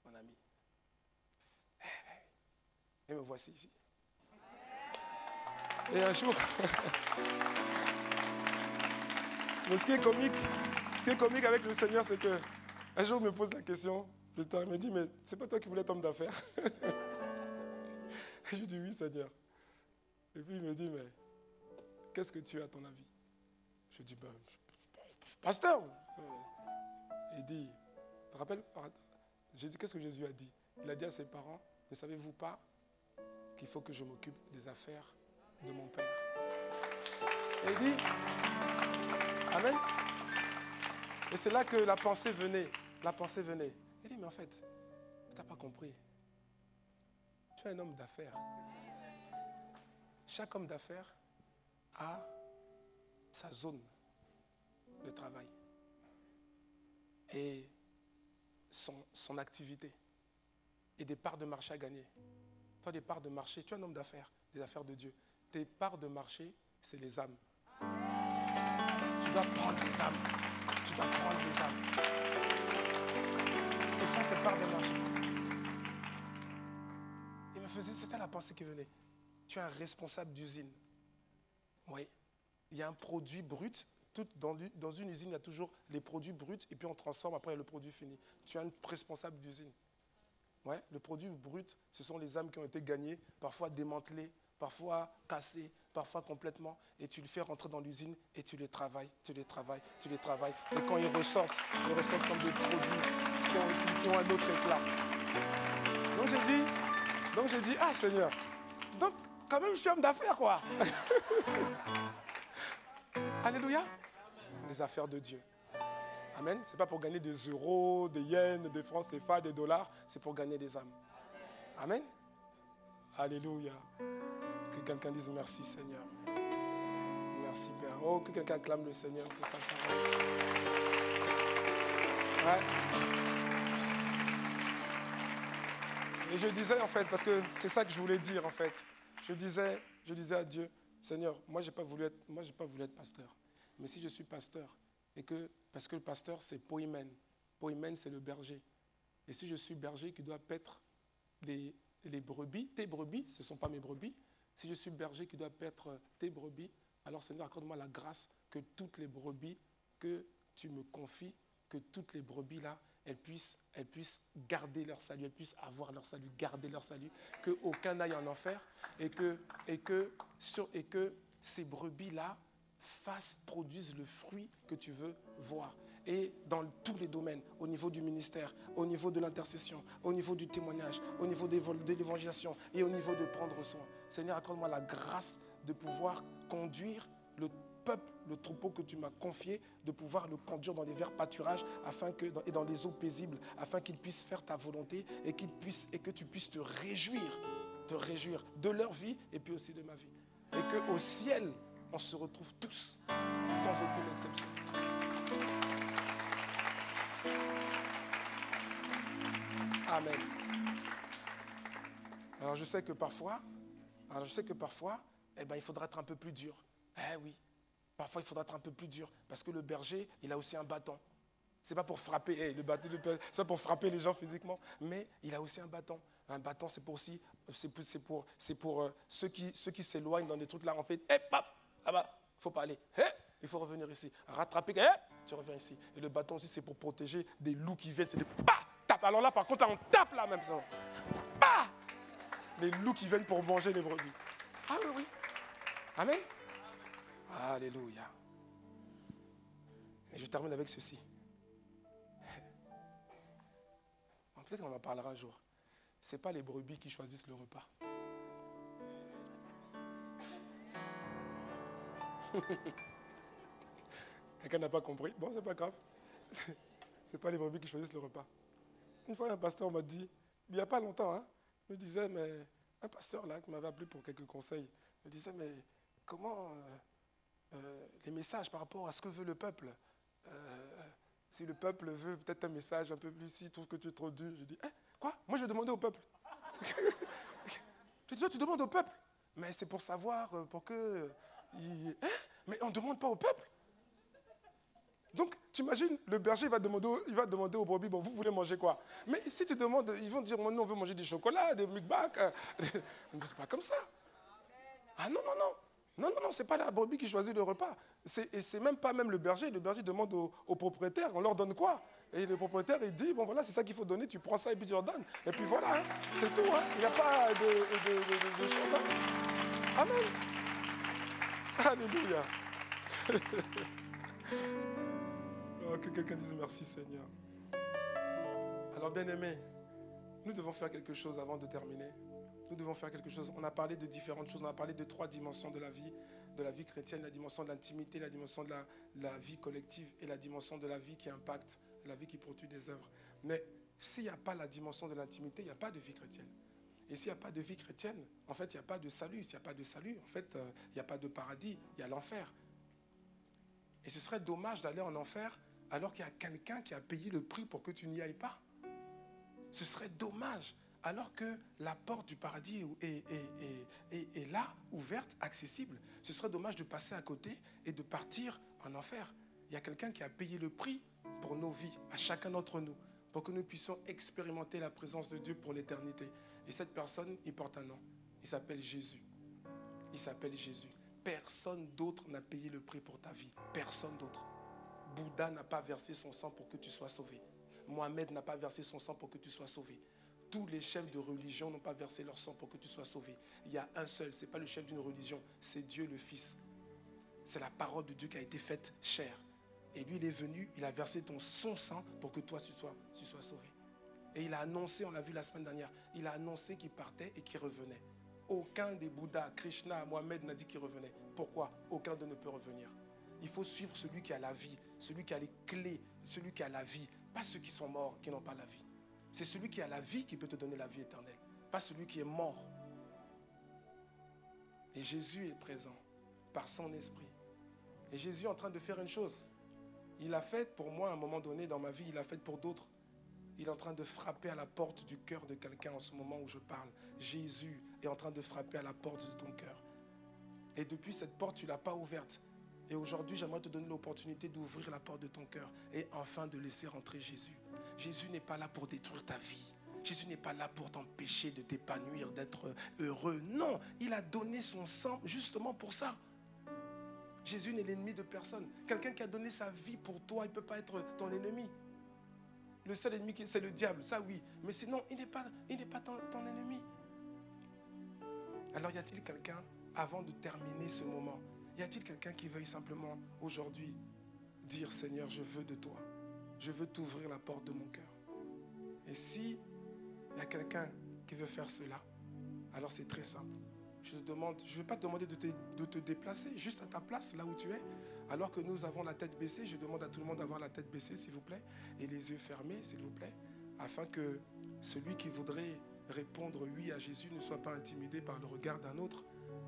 Mon ami. Et me voici ici. Et un jour, mais ce qui est comique avec le Seigneur, c'est qu'un jour, il me pose la question, plus tard, il me dit, mais c'est pas toi qui voulais être homme d'affaires? Je lui dis, oui, Seigneur. Et puis il me dit, mais qu'est-ce que tu as à ton avis? Je dis, ben, je suis pasteur. Il dit, tu te rappelles? J'ai dit, qu'est-ce que Jésus a dit? Il a dit à ses parents, ne savez-vous pas qu'il faut que je m'occupe des affaires de mon Père? Et il dit, Amen. Et c'est là que la pensée venait. Il dit, mais en fait, tu n'as pas compris. Tu es un homme d'affaires. Chaque homme d'affaires a sa zone de travail et son activité et des parts de marché à gagner. Toi, des parts de marché, tu es un homme d'affaires, des affaires de Dieu. Tes parts de marché, c'est les âmes. Tu dois prendre les âmes. C'est ça tes parts de marché. C'était la pensée qui venait. Tu es un responsable d'usine. Oui. Il y a un produit brut. Dans une usine, il y a toujours les produits bruts et puis on transforme après le produit fini. Tu es un responsable d'usine. Ouais. Le produit brut, ce sont les âmes qui ont été gagnées, parfois démantelées, parfois cassées, parfois complètement. Et tu le fais rentrer dans l'usine et tu les travailles. Et quand ils ressortent comme des produits qui ont un autre éclat. Donc j'ai dit, ah Seigneur, donc quand même je suis homme d'affaires quoi. Alléluia. Les affaires de Dieu. Amen. Ce n'est pas pour gagner des euros, des yens, des francs CFA, des dollars, c'est pour gagner des âmes. Amen. Alléluia. Que quelqu'un dise merci Seigneur. Merci Père. Oh, que quelqu'un acclame le Seigneur pour sa parole. Ouais. Et je disais en fait, parce que c'est ça que je voulais dire en fait. Je disais à Dieu, Seigneur, moi j'ai pas voulu être pasteur. Mais si je suis pasteur, parce que le pasteur c'est poimen. Poimen c'est le berger. Et si je suis berger qui doit paître les brebis, tes brebis, ce ne sont pas mes brebis. Si je suis berger qui doit paître tes brebis, alors Seigneur, accorde-moi la grâce que toutes les brebis que tu me confies, que toutes les brebis là, elles puissent garder leur salut, elles puissent avoir leur salut, garder leur salut, qu'aucun n'aille en enfer et que ces brebis là produisent le fruit que tu veux voir. Et dans tous les domaines, au niveau du ministère, au niveau de l'intercession, au niveau du témoignage, au niveau de l'évangélisation et au niveau de prendre soin. Seigneur, accorde-moi la grâce de pouvoir conduire le peuple, le troupeau que tu m'as confié, de pouvoir le conduire dans les verts pâturages et dans les eaux paisibles, afin qu'ils puissent faire ta volonté et que tu puisses te réjouir de leur vie et puis aussi de ma vie. Et qu'au ciel, on se retrouve tous, sans aucune exception. Amen. Alors je sais que parfois, il faudra être un peu plus dur. Eh oui, parfois il faudra être un peu plus dur, parce que le berger, il a aussi un bâton. C'est pas pour frapper, c'est pas pour frapper les gens physiquement, mais il a aussi un bâton. Un bâton, c'est pour ceux qui s'éloignent dans des trucs là, on fait, là-bas, il faut pas aller. Il faut revenir ici. Rattraper, tu reviens ici. Et le bâton aussi, c'est pour protéger des loups qui viennent. C'est des tape. Alors là, par contre, on tape là même ça. Les loups qui viennent pour manger les brebis. Ah oui. Amen. Alléluia. Et je termine avec ceci. Peut-être qu'on en parlera un jour. Ce n'est pas les brebis qui choisissent le repas. Quelqu'un n'a pas compris. Bon, c'est pas grave. C'est pas les brebis qui choisissent le repas. Une fois, un pasteur m'a dit, il n'y a pas longtemps, il me disait, mais un pasteur là qui m'avait appelé pour quelques conseils, me disait, mais comment les messages par rapport à ce que veut le peuple, si le peuple veut peut-être un message un peu plus, s'il trouve que tu es trop dur, je dis, quoi? Moi je vais demander au peuple. Je dis, tu demandes au peuple. Mais c'est pour savoir, pour que... Mais on ne demande pas au peuple. Donc, tu imagines, le berger va demander aux brebis, bon, vous voulez manger quoi? Mais si tu demandes, ils vont dire, nous on veut manger du chocolat, des mukbang. C'est pas comme ça. Ah non, c'est pas la brebis qui choisit le repas. Et c'est même pas même le berger. Le berger demande au propriétaire, on leur donne quoi? Et le propriétaire, il dit, bon voilà, c'est ça qu'il faut donner, tu prends ça et puis tu leur donnes. Et puis voilà, c'est tout. Il n'y a pas de choses. Amen. Alléluia. Oh, que quelqu'un dise merci Seigneur. Alors bien aimé, nous devons faire quelque chose avant de terminer. Nous devons faire quelque chose. On a parlé de différentes choses. On a parlé de 3 dimensions de la vie chrétienne, la dimension de l'intimité, la dimension de la vie collective et la dimension de la vie qui impacte, la vie qui produit des œuvres. Mais s'il n'y a pas la dimension de l'intimité, il n'y a pas de vie chrétienne. Et s'il n'y a pas de vie chrétienne, en fait, il n'y a pas de salut. S'il n'y a pas de salut, en fait, il n'y a pas de paradis, il y a l'enfer. Et ce serait dommage d'aller en enfer alors qu'il y a quelqu'un qui a payé le prix pour que tu n'y ailles pas. Ce serait dommage. Alors que la porte du paradis est là, ouverte, accessible. Ce serait dommage de passer à côté et de partir en enfer. Il y a quelqu'un qui a payé le prix pour nos vies, à chacun d'entre nous, pour que nous puissions expérimenter la présence de Dieu pour l'éternité. Et cette personne, il porte un nom. Il s'appelle Jésus. Il s'appelle Jésus. Personne d'autre n'a payé le prix pour ta vie. Personne d'autre. Bouddha n'a pas versé son sang pour que tu sois sauvé. Mohamed n'a pas versé son sang pour que tu sois sauvé. Tous les chefs de religion n'ont pas versé leur sang pour que tu sois sauvé. Il y a un seul, ce n'est pas le chef d'une religion, c'est Dieu le Fils. C'est la parole de Dieu qui a été faite chair. Et lui, il est venu, il a versé son sang pour que toi, tu sois sauvé. Et il a annoncé, on l'a vu la semaine dernière, il a annoncé qu'il partait et qu'il revenait. Aucun des Bouddhas, Krishna, Mohamed n'a dit qu'il revenait. Pourquoi? Aucun d'eux ne peut revenir. Il faut suivre celui qui a la vie, celui qui a les clés, celui qui a la vie, pas ceux qui sont morts, qui n'ont pas la vie. C'est celui qui a la vie qui peut te donner la vie éternelle, pas celui qui est mort. Et Jésus est présent par son esprit. Et Jésus est en train de faire une chose. Il l'a fait pour moi à un moment donné dans ma vie, il l'a fait pour d'autres. Il est en train de frapper à la porte du cœur de quelqu'un en ce moment où je parle. Jésus est en train de frapper à la porte de ton cœur. Et depuis cette porte, tu ne l'as pas ouverte. Et aujourd'hui, j'aimerais te donner l'opportunité d'ouvrir la porte de ton cœur et enfin de laisser rentrer Jésus. Jésus n'est pas là pour détruire ta vie. Jésus n'est pas là pour t'empêcher de t'épanouir, d'être heureux. Non, il a donné son sang justement pour ça. Jésus n'est l'ennemi de personne. Quelqu'un qui a donné sa vie pour toi, il ne peut pas être ton ennemi. Le seul ennemi, c'est le diable, ça oui. Mais sinon, il n'est pas ton ennemi. Alors y a-t-il quelqu'un, avant de terminer ce moment, y a-t-il quelqu'un qui veuille simplement aujourd'hui dire, Seigneur, je veux de toi. Je veux t'ouvrir la porte de mon cœur. Et si il y a quelqu'un qui veut faire cela, alors c'est très simple. Je ne vais pas te demander de te déplacer juste à ta place, là où tu es. Alors que nous avons la tête baissée, je demande à tout le monde d'avoir la tête baissée, s'il vous plaît, et les yeux fermés, s'il vous plaît, afin que celui qui voudrait répondre oui à Jésus ne soit pas intimidé par le regard d'un autre.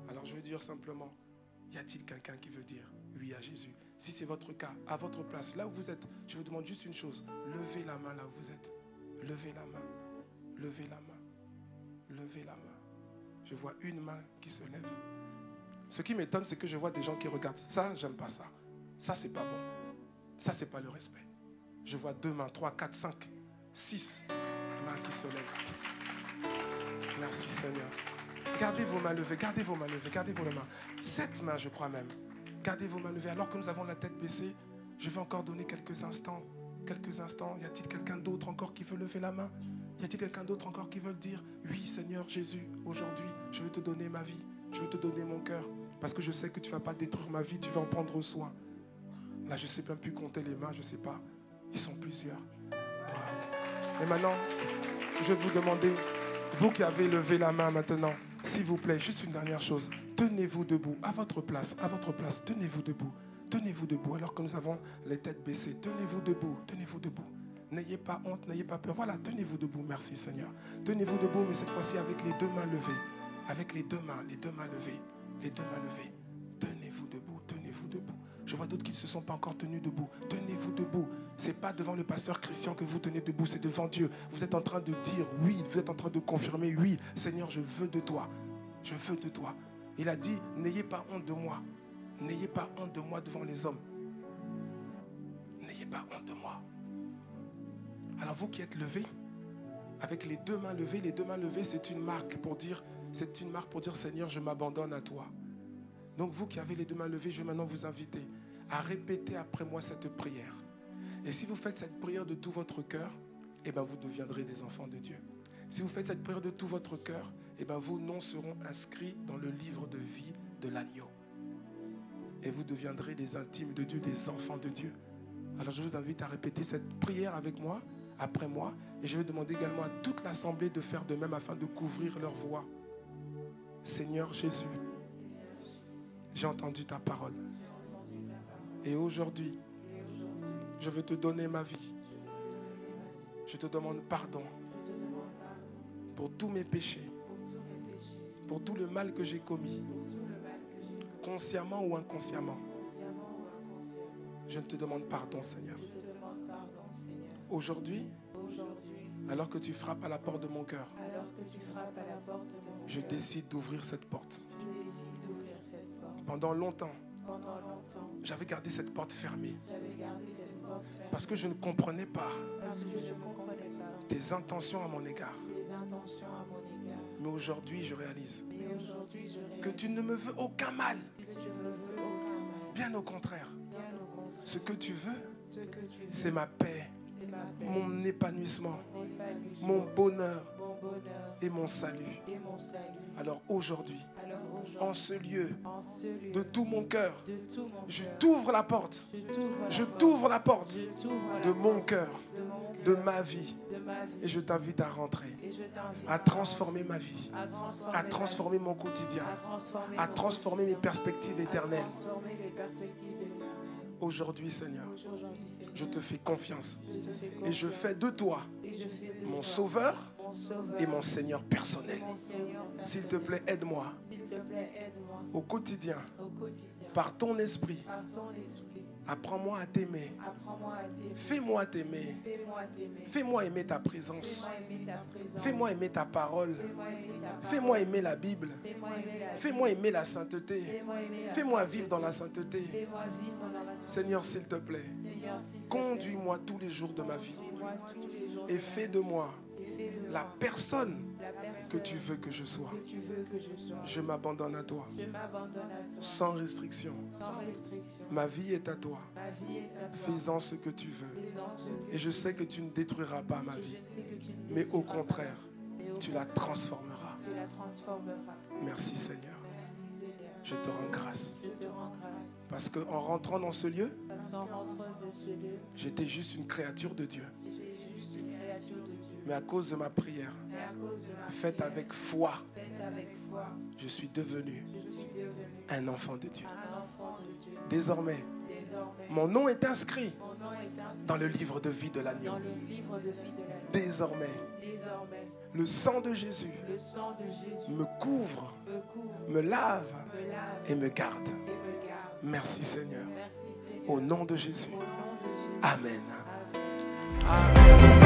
Alors je veux dire simplement, y a-t-il quelqu'un qui veut dire oui à Jésus? Si c'est votre cas, à votre place, là où vous êtes, je vous demande juste une chose, levez la main là où vous êtes. Levez la main, levez la main, levez la main. Je vois une main qui se lève. Ce qui m'étonne, c'est que je vois des gens qui regardent. Ça, j'aime pas ça. Ça, c'est pas bon. Ça, c'est pas le respect. Je vois 2 mains, 3, 4, 5, 6 mains qui se lèvent. Merci Seigneur. Gardez vos mains levées, gardez vos mains levées, gardez vos mains. 7 mains, je crois même. Gardez vos mains levées. Alors que nous avons la tête baissée, je vais encore donner quelques instants. Quelques instants. Y a-t-il quelqu'un d'autre encore qui veut lever la main? Y a-t-il quelqu'un d'autre encore qui veut dire oui Seigneur Jésus, aujourd'hui je veux te donner ma vie, je veux te donner mon cœur, parce que je sais que tu ne vas pas détruire ma vie, tu vas en prendre soin. Là je ne sais même plus compter les mains, je ne sais pas, ils sont plusieurs. Wow. Et maintenant, je vais vous demander, vous qui avez levé la main maintenant, s'il vous plaît, juste une dernière chose, tenez-vous debout, à votre place, tenez-vous debout. Tenez-vous debout alors que nous avons les têtes baissées, tenez-vous debout, tenez-vous debout. N'ayez pas honte, n'ayez pas peur. Voilà, tenez-vous debout, merci Seigneur. Tenez-vous debout, mais cette fois-ci avec les 2 mains levées. Avec les deux mains levées. Les 2 mains levées. Tenez-vous debout, tenez-vous debout. Je vois d'autres qui ne se sont pas encore tenus debout. Tenez-vous debout. Ce n'est pas devant le pasteur Christian que vous tenez debout, c'est devant Dieu. Vous êtes en train de dire oui, vous êtes en train de confirmer oui. Seigneur, je veux de toi. Je veux de toi. Il a dit, n'ayez pas honte de moi. N'ayez pas honte de moi devant les hommes. N'ayez pas honte de moi. Alors vous qui êtes levés, avec les 2 mains levées, c'est une marque pour dire, Seigneur, je m'abandonne à toi. Donc vous qui avez les 2 mains levées, je vais maintenant vous inviter à répéter après moi cette prière. Et si vous faites cette prière de tout votre cœur, eh bien vous deviendrez des enfants de Dieu. Si vous faites cette prière de tout votre cœur, eh bien vos noms seront inscrits dans le livre de vie de l'agneau. Et vous deviendrez des intimes de Dieu, des enfants de Dieu. Alors je vous invite à répéter cette prière avec moi, après moi, et je vais demander également à toute l'assemblée de faire de même afin de couvrir leur voix. Seigneur Jésus, j'ai entendu ta parole. Et aujourd'hui, je veux te donner ma vie. Je te demande pardon pour tous mes péchés, pour tout le mal que j'ai commis, consciemment ou inconsciemment. Je te demande pardon, Seigneur. Aujourd'hui, alors que tu frappes à la porte de mon cœur, je décide d'ouvrir cette porte. Pendant longtemps, j'avais gardé cette porte fermée. Parce que je ne comprenais pas tes intentions à mon égard. Mais aujourd'hui, je réalise que tu ne me veux aucun mal. Bien au contraire. Ce que tu veux, c'est ma paix, mon épanouissement, mon bonheur et mon salut. Alors aujourd'hui, en ce lieu, de tout mon cœur, je t'ouvre la porte. Je t'ouvre la porte de mon cœur, de ma vie. Et je t'invite à rentrer, à transformer ma vie, à transformer mon quotidien, à transformer mes perspectives éternelles. Aujourd'hui, Seigneur, je te fais confiance et je fais de toi mon sauveur et mon Seigneur personnel. S'il te plaît, aide-moi au quotidien, par ton esprit, Apprends-moi à t'aimer. Apprends-moi à t'aimer. Fais-moi t'aimer. Fais-moi t'aimer. Fais-moi aimer ta présence. Fais-moi aimer ta présence. Fais-moi aimer ta parole. Fais-moi aimer ta parole. Fais-moi aimer la Bible. Fais-moi aimer la Fais-moi aimer la sainteté. Fais-moi aimer la Fais-moi sainteté. vivre dans la sainteté. Fais-moi vivre dans la sainteté. Seigneur, s'il te plaît, Seigneur, s'il te plaît, conduis-moi tous les jours de ma vie conduis-moi tous les jours et de fais ma de moi vie. Et fais de la moi personne la personne que tu veux que je sois. que tu veux que je sois. Je m'abandonne à toi, Je m'abandonne à toi. sans restriction. Sans restriction. Ma vie est à toi. Ma vie est à toi. Fais-en ce que tu veux. Fais-en ce que Et je sais que tu ne détruiras pas ma je vie, sais que tu ne mais au détruiras contraire, pas. Mais au tu la contraire, transformeras. tu la transformeras. Merci Seigneur. Merci Seigneur. Je te rends grâce. Je te rends grâce. Parce qu'en rentrant dans ce lieu, Parce qu'en rentrant de ce lieu, j'étais juste une créature de Dieu. j'étais juste une créature de Dieu. Mais à cause de ma prière, Mais à cause de ma faite prière, avec foi, faite avec foi, je suis devenu je suis devenu un enfant de Dieu. un enfant de Dieu. Désormais, Désormais, mon nom est inscrit mon nom est inscrit dans le livre de vie de l'agneau. dans le livre de vie de l'agneau. Désormais, Désormais, le sang de Jésus le sang de Jésus me couvre, me couvre, me lave me lave et me garde. et me garde. Merci Seigneur. Merci Seigneur. Au nom de Jésus. Au nom de Jésus. Amen. Amen. Amen.